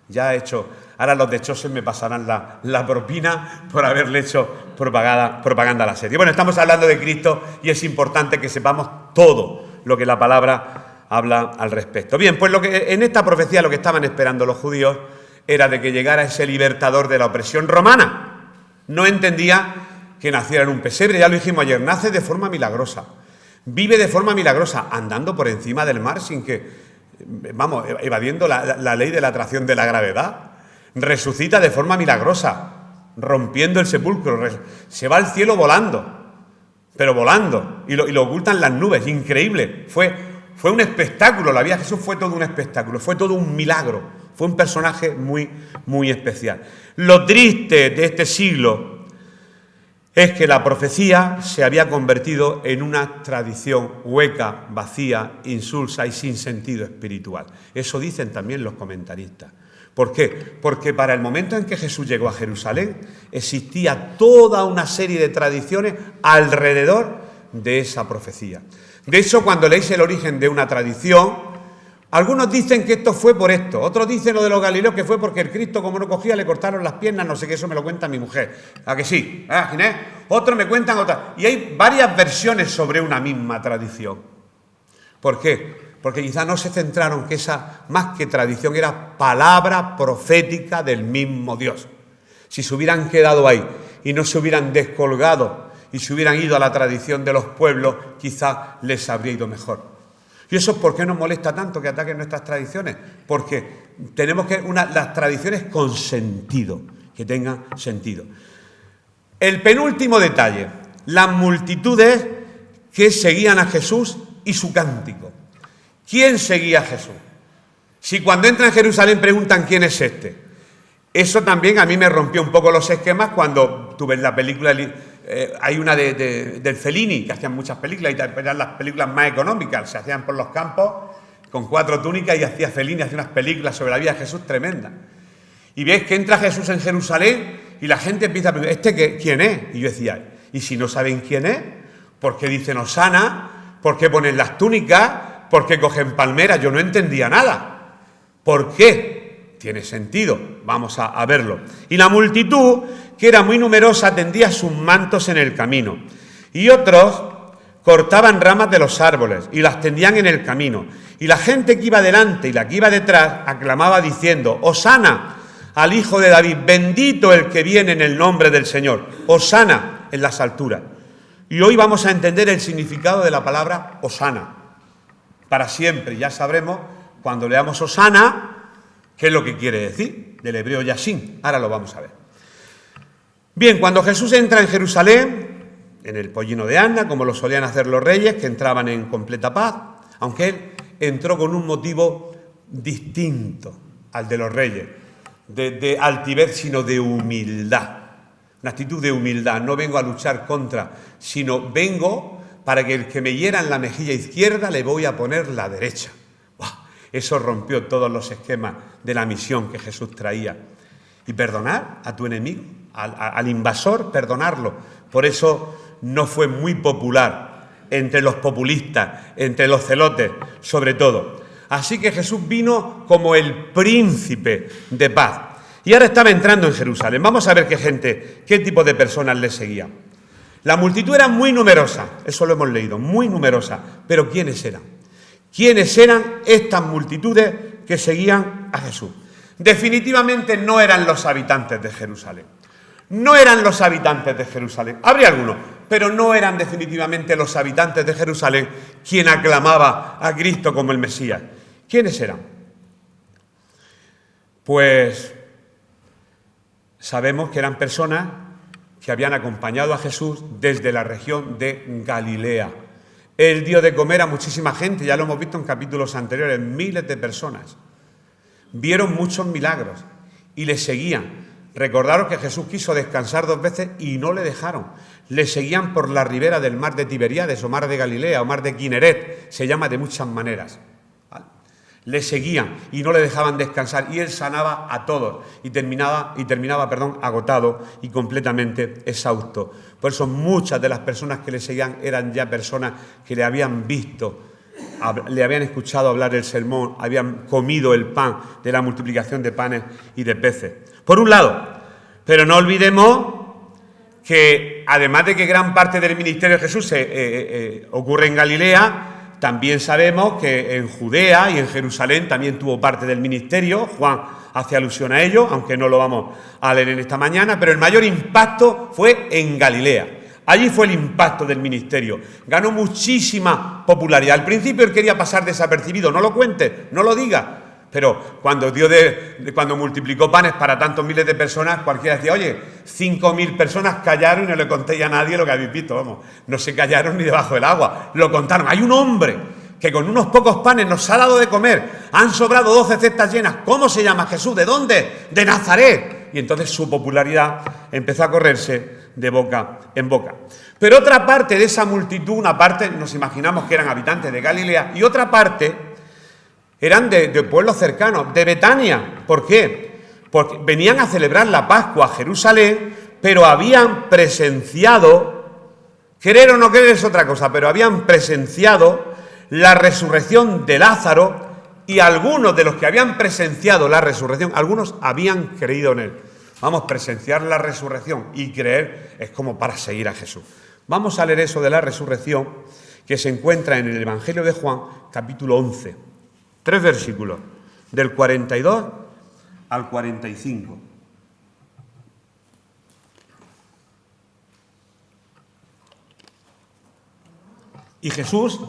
Ya he hecho, ahora los de Chosen me pasarán la propina por haberle hecho propaganda a la serie. Bueno, estamos hablando de Cristo y es importante que sepamos todo lo que la palabra habla al respecto. Bien, pues en esta profecía lo que estaban esperando los judíos era de que llegara ese libertador de la opresión romana. No entendía que naciera en un pesebre, ya lo dijimos ayer, nace de forma milagrosa, vive de forma milagrosa, andando por encima del mar sin que... Vamos, evadiendo la ley de la atracción de la gravedad, resucita de forma milagrosa, rompiendo el sepulcro, se va al cielo volando, pero volando, y lo ocultan las nubes, increíble, fue un espectáculo, la vida de Jesús fue todo un espectáculo, fue todo un milagro, fue un personaje muy, muy especial. Lo triste de este siglo es que la profecía se había convertido en una tradición hueca, vacía, insulsa y sin sentido espiritual. Eso dicen también los comentaristas. ¿Por qué? Porque para el momento en que Jesús llegó a Jerusalén existía toda una serie de tradiciones alrededor de esa profecía. De hecho, cuando leéis el origen de una tradición, algunos dicen que esto fue por esto, otros dicen lo de los galileos que fue porque el Cristo, como no cogía, le cortaron las piernas, no sé qué, eso me lo cuenta mi mujer. ¿A que sí? ¿Ah, Ginés? Otros me cuentan otras. Y hay varias versiones sobre una misma tradición. ¿Por qué? Porque quizá no se centraron que esa, más que tradición, era palabra profética del mismo Dios. Si se hubieran quedado ahí y no se hubieran descolgado y se hubieran ido a la tradición de los pueblos, quizá les habría ido mejor. ¿Y eso por qué nos molesta tanto que ataquen nuestras tradiciones? Porque tenemos que las tradiciones con sentido, que tengan sentido. El penúltimo detalle, las multitudes que seguían a Jesús y su cántico. ¿Quién seguía a Jesús? Si cuando entran en Jerusalén preguntan quién es este. Eso también a mí me rompió un poco los esquemas cuando tú ves la película. Hay una del Fellini, que hacían muchas películas, y eran las películas más económicas, se hacían por los campos con 4 túnicas y hacía Fellini, hacía unas películas sobre la vida de Jesús tremendas. Y ves que entra Jesús en Jerusalén y la gente empieza a preguntar, ¿quién es? Y yo decía, ¿y si no saben quién es? ¿Por qué dicen Hosana? ¿Por qué ponen las túnicas? ¿Por qué cogen palmeras? Yo no entendía nada. ¿Por qué? Tiene sentido, vamos a verlo. Y la multitud, que era muy numerosa, tendía sus mantos en el camino. Y otros cortaban ramas de los árboles y las tendían en el camino. Y la gente que iba delante y la que iba detrás aclamaba diciendo, Hosana al Hijo de David, bendito el que viene en el nombre del Señor. Hosana en las alturas. Y hoy vamos a entender el significado de la palabra Hosana. Para siempre, ya sabremos, cuando leamos Hosana, ¿qué es lo que quiere decir? Del hebreo Yashin. Ahora lo vamos a ver. Bien, cuando Jesús entra en Jerusalén, en el pollino de Anna, como lo solían hacer los reyes, que entraban en completa paz, aunque él entró con un motivo distinto al de los reyes, de altivez, sino de humildad. Una actitud de humildad. No vengo a luchar contra, sino vengo para que el que me hiera en la mejilla izquierda le voy a poner la derecha. Eso rompió todos los esquemas de la misión que Jesús traía. Y perdonar a tu enemigo, al invasor, perdonarlo. Por eso no fue muy popular entre los populistas, entre los celotes, sobre todo. Así que Jesús vino como el príncipe de paz. Y ahora estaba entrando en Jerusalén. Vamos a ver qué tipo de personas le seguían. La multitud era muy numerosa, eso lo hemos leído, muy numerosa. Pero ¿quiénes eran? ¿Quiénes eran estas multitudes que seguían a Jesús? Definitivamente no eran los habitantes de Jerusalén. No eran los habitantes de Jerusalén. Habría algunos, pero no eran definitivamente los habitantes de Jerusalén quien aclamaba a Cristo como el Mesías. ¿Quiénes eran? Pues sabemos que eran personas que habían acompañado a Jesús desde la región de Galilea. Él dio de comer a muchísima gente, ya lo hemos visto en capítulos anteriores, miles de personas. Vieron muchos milagros y le seguían. Recordaros que Jesús quiso descansar 2 veces y no le dejaron. Le seguían por la ribera del mar de Tiberíades o mar de Galilea o mar de Kineret, se llama de muchas maneras. ¿Vale? Le seguían y no le dejaban descansar y él sanaba a todos y terminaba agotado y completamente exhausto. Por eso muchas de las personas que le seguían eran ya personas que le habían visto, le habían escuchado hablar el sermón, habían comido el pan de la multiplicación de panes y de peces. Por un lado, pero no olvidemos que además de que gran parte del ministerio de Jesús ocurre en Galilea, también sabemos que en Judea y en Jerusalén también tuvo parte del ministerio. Juan hace alusión a ello, aunque no lo vamos a leer en esta mañana, pero el mayor impacto fue en Galilea. Allí fue el impacto del ministerio. Ganó muchísima popularidad. Al principio él quería pasar desapercibido. No lo cuente, no lo diga. Pero cuando multiplicó panes para tantos miles de personas, cualquiera decía, oye, 5.000 personas callaron y no le contéis a nadie lo que habéis visto. Vamos, no se callaron ni debajo del agua. Lo contaron. Hay un hombre que con unos pocos panes nos ha dado de comer. Han sobrado 12 cestas llenas. ¿Cómo se llama Jesús? ¿De dónde? De Nazaret. Y entonces su popularidad empezó a correrse de boca en boca. Pero otra parte de esa multitud, una parte nos imaginamos que eran habitantes de Galilea y otra parte eran de pueblos cercanos, de Betania. ¿Por qué? Porque venían a celebrar la Pascua a Jerusalén, pero habían presenciado, querer o no querer es otra cosa, pero habían presenciado la resurrección de Lázaro y algunos de los que habían presenciado la resurrección, algunos habían creído en él. Vamos, presenciar la resurrección y creer es como para seguir a Jesús. Vamos a leer eso de la resurrección que se encuentra en el Evangelio de Juan, capítulo 11. 3 versículos, del 42 al 45. Y Jesús,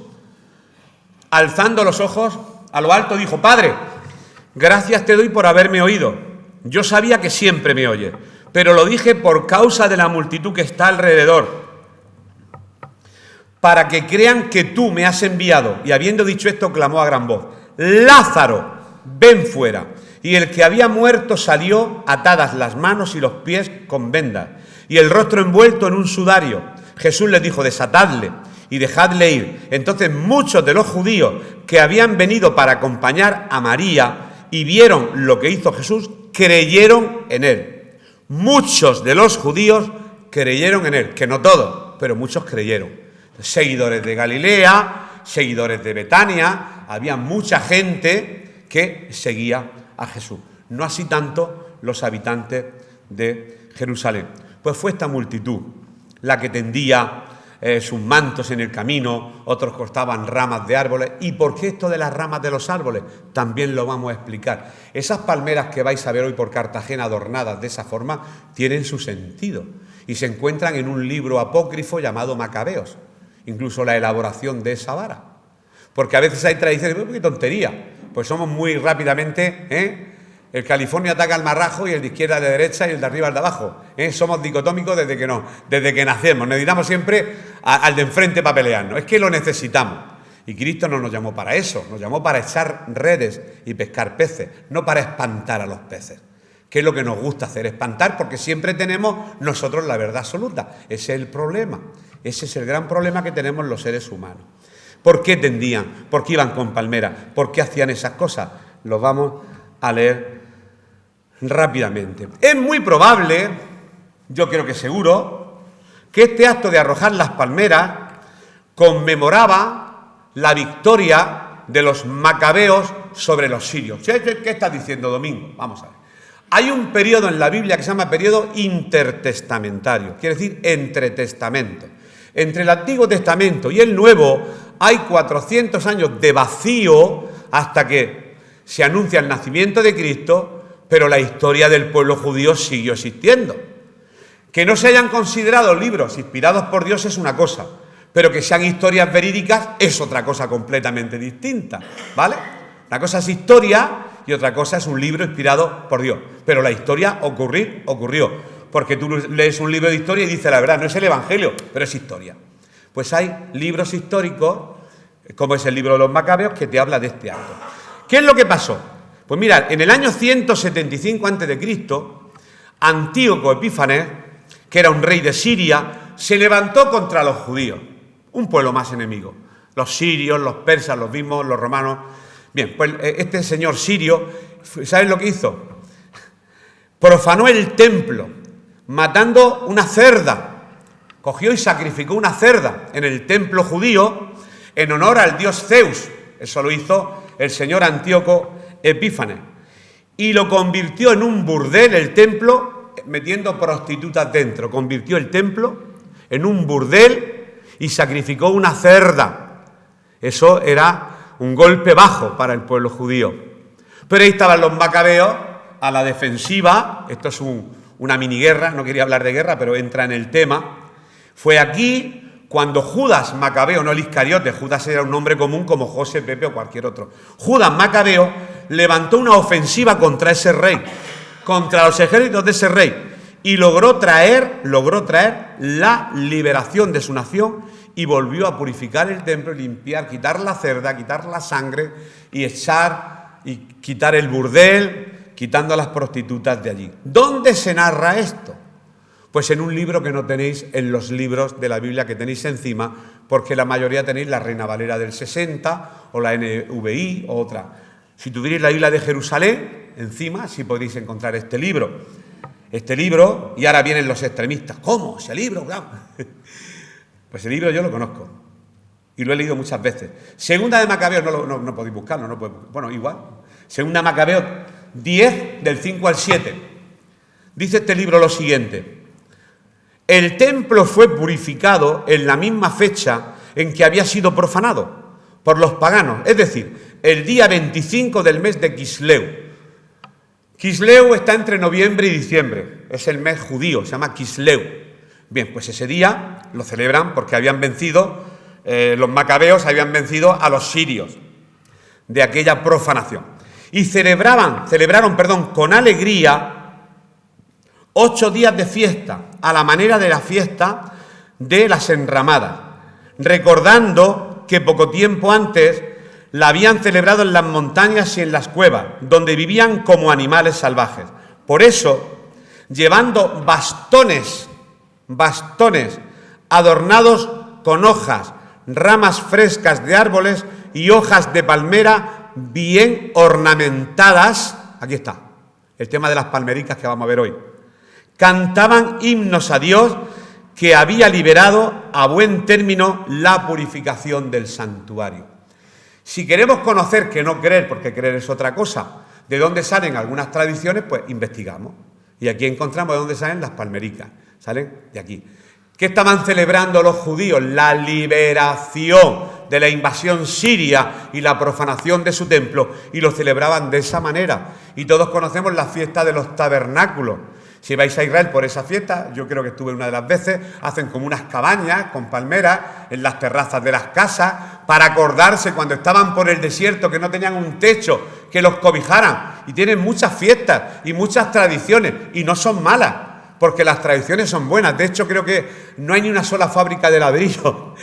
alzando los ojos a lo alto, dijo: Padre, gracias te doy por haberme oído. Yo sabía que siempre me oyes, pero lo dije por causa de la multitud que está alrededor, para que crean que tú me has enviado. Y habiendo dicho esto, clamó a gran voz: Lázaro, ven fuera. Y el que había muerto salió, atadas las manos y los pies con vendas, y el rostro envuelto en un sudario. Jesús les dijo: desatadle y dejadle ir. Entonces muchos de los judíos que habían venido para acompañar a María y vieron lo que hizo Jesús, creyeron en él. Muchos de los judíos creyeron en él, que no todos, pero muchos creyeron. Seguidores de Galilea, seguidores de Betania, había mucha gente que seguía a Jesús. No así tanto los habitantes de Jerusalén. Pues fue esta multitud la que tendía sus mantos en el camino, otros cortaban ramas de árboles. ¿Y por qué esto de las ramas de los árboles? También lo vamos a explicar. Esas palmeras que vais a ver hoy por Cartagena adornadas de esa forma tienen su sentido y se encuentran en un libro apócrifo llamado Macabeos, incluso la elaboración de esa vara. Porque a veces hay tradiciones, ¡qué tontería! Pues somos muy rápidamente, el California ataca al marrajo y el de izquierda de derecha y el de arriba al de abajo. Somos dicotómicos desde que nacemos. Necesitamos siempre al de enfrente para pelearnos. Es que lo necesitamos. Y Cristo no nos llamó para eso. Nos llamó para echar redes y pescar peces, no para espantar a los peces. ¿Qué es lo que nos gusta hacer? Espantar, porque siempre tenemos nosotros la verdad absoluta. Ese es el problema. Ese es el gran problema que tenemos los seres humanos. ¿Por qué tendían? ¿Por qué iban con palmeras? ¿Por qué hacían esas cosas? Lo vamos a leer rápidamente. Es muy probable, yo creo que seguro, que este acto de arrojar las palmeras conmemoraba la victoria de los macabeos sobre los sirios. ¿Qué estás diciendo, Domingo? Vamos a ver. Hay un periodo en la Biblia que se llama periodo intertestamentario, quiere decir entre testamentos. Entre el Antiguo Testamento y el Nuevo hay 400 años de vacío hasta que se anuncia el nacimiento de Cristo, pero la historia del pueblo judío siguió existiendo. Que no se hayan considerado libros inspirados por Dios es una cosa, pero que sean historias verídicas es otra cosa completamente distinta, ¿vale? Una cosa es historia y otra cosa es un libro inspirado por Dios. Pero la historia ocurrió. Porque tú lees un libro de historia y dices la verdad, no es el Evangelio, pero es historia. Pues hay libros históricos, como es el libro de los Macabeos, que te habla de este acto. ¿Qué es lo que pasó? Pues mirad, en el año 175 a.C., Antíoco Epífanes, que era un rey de Siria, se levantó contra los judíos, un pueblo más enemigo. Los sirios, los persas, los mismos, los romanos. Bien, pues este señor sirio, ¿sabes lo que hizo? Profanó el templo, matando una cerda. Cogió y sacrificó una cerda en el templo judío en honor al dios Zeus. Eso lo hizo el señor Antíoco Epífanes. Y lo convirtió en un burdel, el templo, metiendo prostitutas dentro. Convirtió el templo en un burdel y sacrificó una cerda. Eso era un golpe bajo para el pueblo judío. Pero ahí estaban los macabeos a la defensiva. Esto es una miniguerra, no quería hablar de guerra, pero entra en el tema. Fue aquí cuando Judas Macabeo, no el Iscariote, Judas era un nombre común como José, Pepe o cualquier otro. Judas Macabeo levantó una ofensiva contra ese rey, contra los ejércitos de ese rey, y logró traer la liberación de su nación y volvió a purificar el templo, limpiar, quitar la cerda, quitar la sangre y quitar el burdel, quitando a las prostitutas de allí. ¿Dónde se narra esto? Pues en un libro que no tenéis en los libros de la Biblia que tenéis encima, porque la mayoría tenéis la Reina Valera del 60 o la NVI o otra. Si tuvierais la Biblia de Jerusalén, encima sí podréis encontrar este libro. Este libro, y ahora vienen los extremistas. ¿Cómo? ¿Ese libro? Claro. Pues el libro yo lo conozco y lo he leído muchas veces. Segunda de Macabeos, no podéis buscarlo, bueno, igual. Segunda de Macabeos 10, del 5 al 7. Dice este libro lo siguiente. El templo fue purificado en la misma fecha en que había sido profanado por los paganos, es decir, el día 25 del mes de Quisleu. Quisleu está entre noviembre y diciembre, es el mes judío, se llama Quisleu. Bien, pues ese día lo celebran porque habían vencido, los macabeos habían vencido a los sirios de aquella profanación. Y celebraron con alegría 8 días de fiesta, a la manera de la fiesta de las enramadas, recordando que poco tiempo antes la habían celebrado en las montañas y en las cuevas, donde vivían como animales salvajes. Por eso, llevando bastones adornados con hojas, ramas frescas de árboles y hojas de palmera bien ornamentadas, aquí está, el tema de las palmericas que vamos a ver hoy, cantaban himnos a Dios que había liberado a buen término la purificación del santuario. Si queremos conocer, que no creer, porque creer es otra cosa, de dónde salen algunas tradiciones, pues investigamos. Y aquí encontramos de dónde salen las palmericas. Salen de aquí. ¿Qué estaban celebrando los judíos? La liberación de la invasión siria y la profanación de su templo. Y lo celebraban de esa manera. Y todos conocemos la fiesta de los tabernáculos. Si vais a Israel por esa fiesta, yo creo que estuve una de las veces, hacen como unas cabañas con palmeras en las terrazas de las casas para acordarse cuando estaban por el desierto que no tenían un techo que los cobijaran. Y tienen muchas fiestas y muchas tradiciones y no son malas, porque las tradiciones son buenas. De hecho, creo que no hay ni una sola fábrica de ladrillo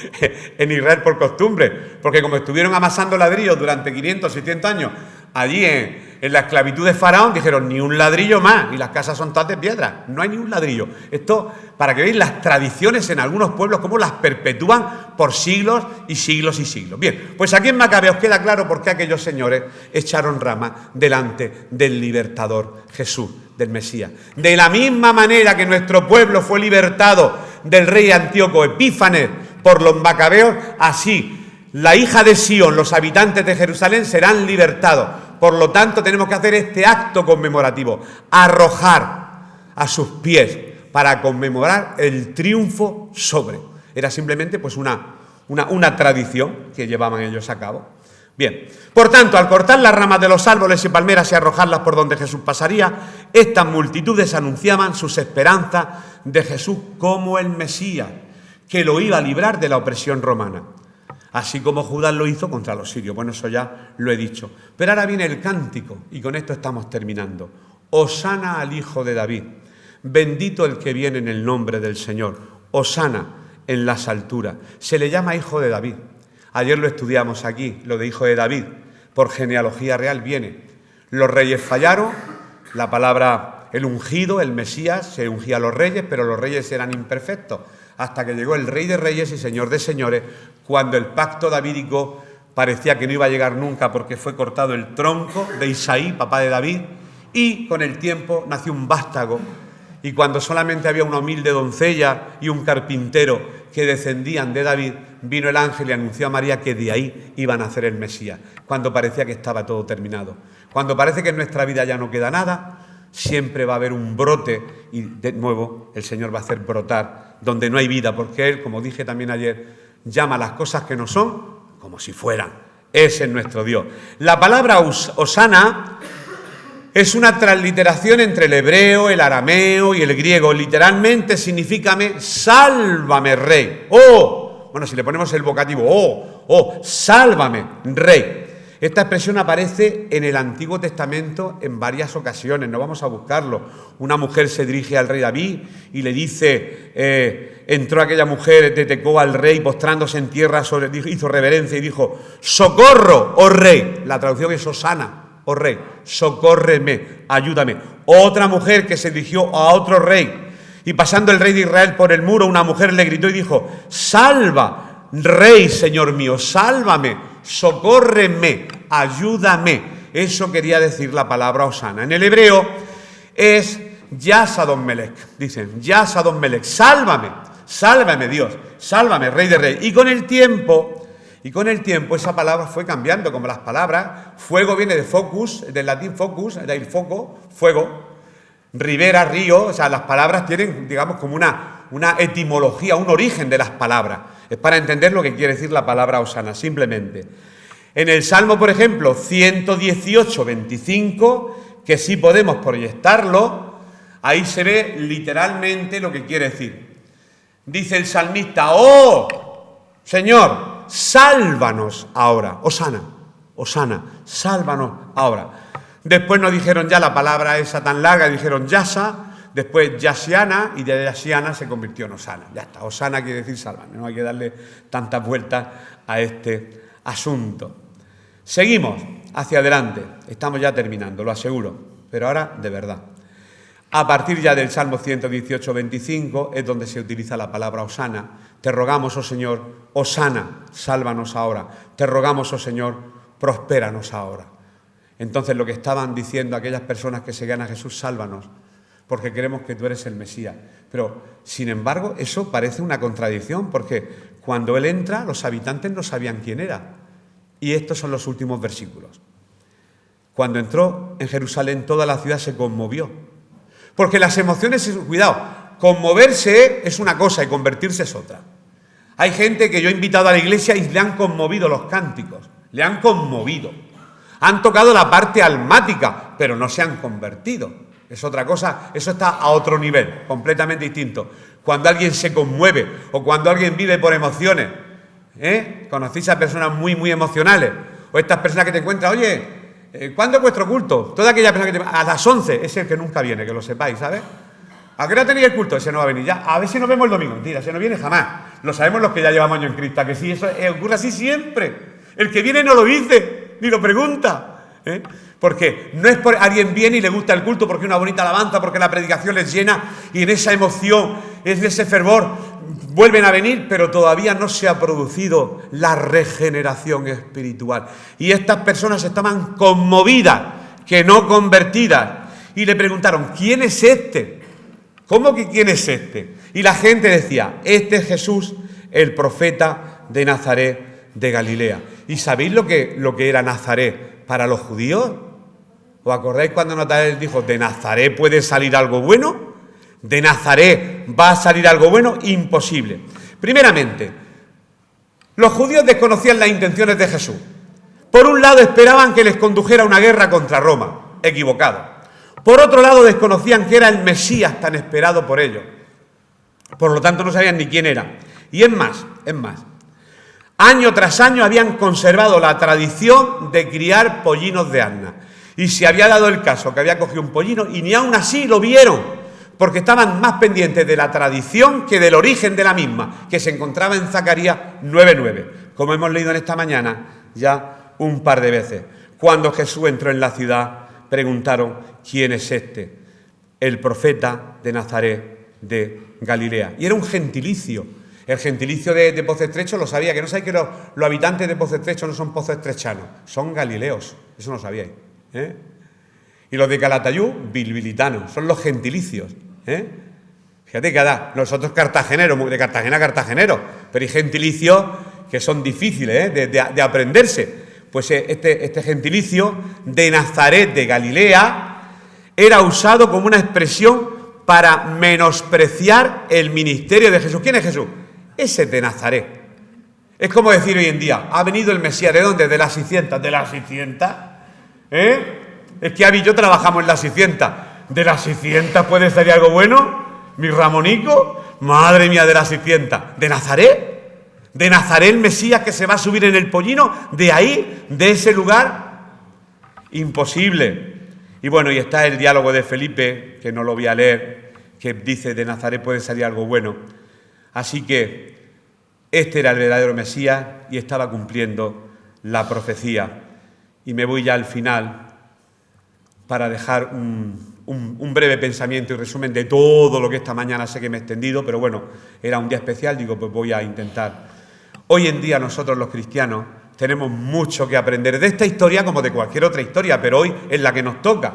en Israel por costumbre, porque como estuvieron amasando ladrillos durante 500, 600 años allí en la esclavitud de Faraón, dijeron ni un ladrillo más, y las casas son todas de piedra, no hay ni un ladrillo. Esto, para que veáis las tradiciones en algunos pueblos, cómo las perpetúan por siglos y siglos y siglos. Bien, pues aquí en Macabeos queda claro por qué aquellos señores echaron rama delante del libertador Jesús, del Mesías. De la misma manera que nuestro pueblo fue libertado del rey Antíoco Epífanes por los macabeos, así la hija de Sión, los habitantes de Jerusalén serán libertados. Por lo tanto, tenemos que hacer este acto conmemorativo, arrojar a sus pies para conmemorar el triunfo sobre. Era simplemente pues una tradición que llevaban ellos a cabo. Bien, por tanto, al cortar las ramas de los árboles y palmeras y arrojarlas por donde Jesús pasaría, estas multitudes anunciaban sus esperanzas de Jesús como el Mesías, que lo iba a librar de la opresión romana. Así como Judas lo hizo contra los sirios. Bueno, eso ya lo he dicho. Pero ahora viene el cántico, y con esto estamos terminando. Hosana al Hijo de David. Bendito el que viene en el nombre del Señor. Hosana en las alturas. Se le llama Hijo de David. Ayer lo estudiamos aquí, lo de Hijo de David. Por genealogía real viene. Los reyes fallaron, la palabra, el ungido, el Mesías, se ungía a los reyes, pero los reyes eran imperfectos. Hasta que llegó el Rey de Reyes y Señor de Señores, cuando el pacto davídico parecía que no iba a llegar nunca porque fue cortado el tronco de Isaí, papá de David, y con el tiempo nació un vástago, y cuando solamente había una humilde doncella y un carpintero que descendían de David, vino el ángel y anunció a María que de ahí iba a nacer el Mesías, cuando parecía que estaba todo terminado. Cuando parece que en nuestra vida ya no queda nada, siempre va a haber un brote y de nuevo el Señor va a hacer brotar donde no hay vida, porque Él, como dije también ayer, llama las cosas que no son como si fueran. Ese es nuestro Dios. La palabra Hosana es una transliteración entre el hebreo, el arameo y el griego. Literalmente significa sálvame, rey. Bueno, si le ponemos el vocativo, sálvame, rey. Esta expresión aparece en el Antiguo Testamento en varias ocasiones, no vamos a buscarlo. Una mujer se dirige al rey David y le dice, entró aquella mujer de Tecoa al rey postrándose en tierra, hizo reverencia y dijo, socorro, oh rey. La traducción es hosana, oh rey, socórreme, ayúdame. Otra mujer que se dirigió a otro rey Y pasando el rey de Israel por el muro, una mujer le gritó y dijo: salva, rey, Señor mío, sálvame, socórreme, ayúdame. Eso quería decir la palabra Osana. En el hebreo es Yasadon Melech, dicen, Yasadon Melech, sálvame, sálvame Dios, sálvame, rey de reyes. Y con el tiempo esa palabra fue cambiando, como las palabras. Fuego viene de focus, del latín focus, del foco, fuego. Ribera, río, o sea, las palabras tienen, digamos, como una etimología, un origen de las palabras. Es para entender lo que quiere decir la palabra Osana, simplemente. En el Salmo, por ejemplo, 118, 25, que sí podemos proyectarlo, ahí se ve literalmente lo que quiere decir. Dice el salmista: ¡oh, Señor, sálvanos ahora! Osana, Osana, sálvanos ahora. Después nos dijeron ya la palabra esa tan larga, dijeron Yasa, después Yasiana, y de Yasiana se convirtió en Osana. Ya está, Osana quiere decir sálvanos, no hay que darle tantas vueltas a este asunto. Seguimos hacia adelante, estamos ya terminando, lo aseguro, pero ahora de verdad. A partir ya del Salmo 118, 25 es donde se utiliza la palabra Osana. Te rogamos, oh Señor, Osana, sálvanos ahora. Te rogamos, oh Señor, prospéranos ahora. Entonces lo que estaban diciendo aquellas personas que seguían a Jesús: sálvanos, porque creemos que tú eres el Mesías. Pero, sin embargo, eso parece una contradicción, porque cuando Él entra, los habitantes no sabían quién era. Y estos son los últimos versículos. Cuando entró en Jerusalén, toda la ciudad se conmovió. Porque las emociones, cuidado, conmoverse es una cosa y convertirse es otra. Hay gente que yo he invitado a la iglesia y le han conmovido los cánticos, le han conmovido. Han tocado la parte almática, pero no se han convertido. Es otra cosa, eso está a otro nivel, completamente distinto. Cuando alguien se conmueve o cuando alguien vive por emociones, ¿conocéis a personas muy, muy emocionales? O estas personas que te encuentran: oye, ¿cuándo es vuestro culto? Toda aquella persona que te... A las 11, es el que nunca viene, que lo sepáis, ¿sabes? ¿A qué hora tenéis el culto? Ese no va a venir ya. A ver si nos vemos el domingo. Mentira, ese no viene jamás. Lo sabemos los que ya llevamos años en Cristo, que sí, eso ocurre así siempre. El que viene no lo dice, ni lo pregunta. Porque no es por alguien viene y le gusta el culto porque una bonita alabanza, porque la predicación les llena y en esa emoción, en ese fervor, vuelven a venir, pero todavía no se ha producido la regeneración espiritual. Y estas personas estaban conmovidas, que no convertidas, y le preguntaron: ¿quién es este? ¿Cómo que quién es este? Y la gente decía: este es Jesús, el profeta de Nazaret de Galilea. ¿Y sabéis lo que era Nazaret para los judíos? ¿Os acordáis cuando Natanael dijo: ¿de Nazaret puede salir algo bueno? ¿De Nazaret va a salir algo bueno? Imposible. Primeramente, los judíos desconocían las intenciones de Jesús. Por un lado, esperaban que les condujera a una guerra contra Roma. Equivocado. Por otro lado, desconocían que era el Mesías tan esperado por ellos. Por lo tanto, no sabían ni quién era. Y es más, año tras año habían conservado la tradición de criar pollinos de asna. Y se había dado el caso que había cogido un pollino y ni aún así lo vieron, porque estaban más pendientes de la tradición que del origen de la misma, que se encontraba en Zacarías 9:9, como hemos leído en esta mañana ya un par de veces. Cuando Jesús entró en la ciudad, preguntaron: ¿quién es este? El profeta de Nazaret de Galilea. Y era un gentilicio. El gentilicio de Pozo Estrecho lo sabía, que no sabéis que los habitantes de Pozo Estrecho no son pozoestrechanos, son galileos, eso no lo sabíais. Y los de Calatayud, bilbilitanos, son los gentilicios. Fíjate que nosotros cartageneros, de Cartagena a cartageneros, pero hay gentilicios que son difíciles de aprenderse. Pues este gentilicio de Nazaret de Galilea era usado como una expresión para menospreciar el ministerio de Jesús. ¿Quién es Jesús? Ese de Nazaret. Es como decir hoy en día: ha venido el Mesías. ¿De dónde? De las 600. ¿De las 600? Es que Abby y yo trabajamos en las 600. ¿De las 600 puede salir algo bueno? ¿Mi Ramonico? Madre mía, de las 600. ¿De Nazaret? ¿De Nazaret el Mesías que se va a subir en el pollino? ¿De ahí? ¿De ese lugar? Imposible. Y bueno, y está el diálogo de Felipe, que no lo voy a leer, que dice: de Nazaret puede salir algo bueno. Así que este era el verdadero Mesías y estaba cumpliendo la profecía. Y me voy ya al final para dejar un un breve pensamiento y resumen de todo lo que esta mañana sé que me he extendido, pero bueno, era un día especial, digo, pues voy a intentar. Hoy en día nosotros los cristianos tenemos mucho que aprender de esta historia como de cualquier otra historia, pero hoy es la que nos toca.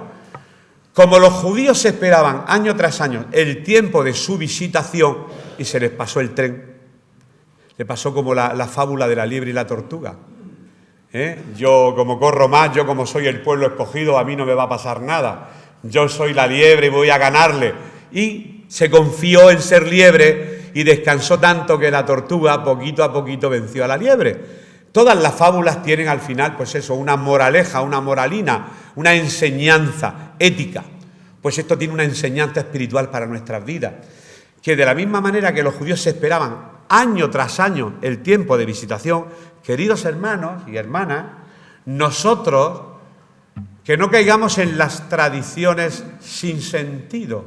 Como los judíos esperaban año tras año el tiempo de su visitación y se les pasó el tren, le pasó como la fábula de la liebre y la tortuga. Yo como corro más, yo como soy el pueblo escogido, a mí no me va a pasar nada. Yo soy la liebre y voy a ganarle. Y se confió en ser liebre y descansó tanto que la tortuga poquito a poquito venció a la liebre. Todas las fábulas tienen al final, pues eso, una moraleja, una moralina, una enseñanza ética. Pues esto tiene una enseñanza espiritual para nuestras vidas. Que de la misma manera que los judíos se esperaban año tras año el tiempo de visitación, queridos hermanos y hermanas, nosotros que no caigamos en las tradiciones sin sentido.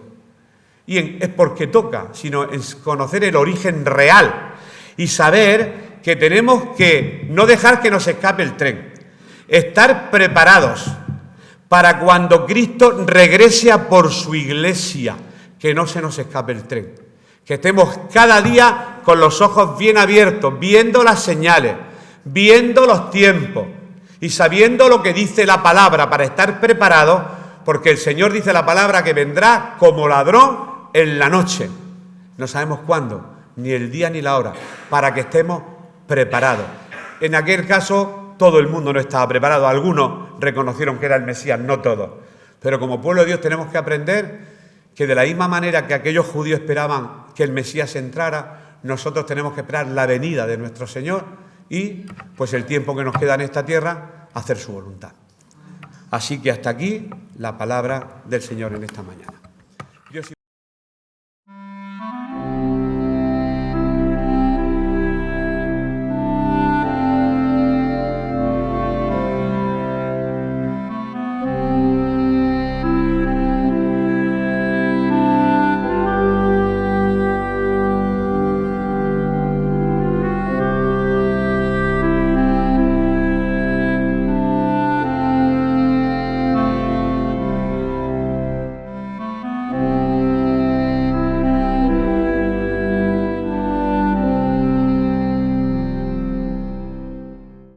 Y es porque toca, sino en conocer el origen real y saber que tenemos que no dejar que nos escape el tren, estar preparados para cuando Cristo regrese a por su iglesia, que no se nos escape el tren, que estemos cada día con los ojos bien abiertos, viendo las señales, viendo los tiempos y sabiendo lo que dice la palabra para estar preparados, porque el Señor dice la palabra que vendrá como ladrón en la noche. No sabemos cuándo, ni el día ni la hora, para que estemos preparados. En aquel caso, todo el mundo no estaba preparado. Algunos reconocieron que era el Mesías, no todos. Pero como pueblo de Dios tenemos que aprender que de la misma manera que aquellos judíos esperaban que el Mesías entrara, nosotros tenemos que esperar la venida de nuestro Señor y, pues el tiempo que nos queda en esta tierra, hacer su voluntad. Así que hasta aquí la palabra del Señor en esta mañana.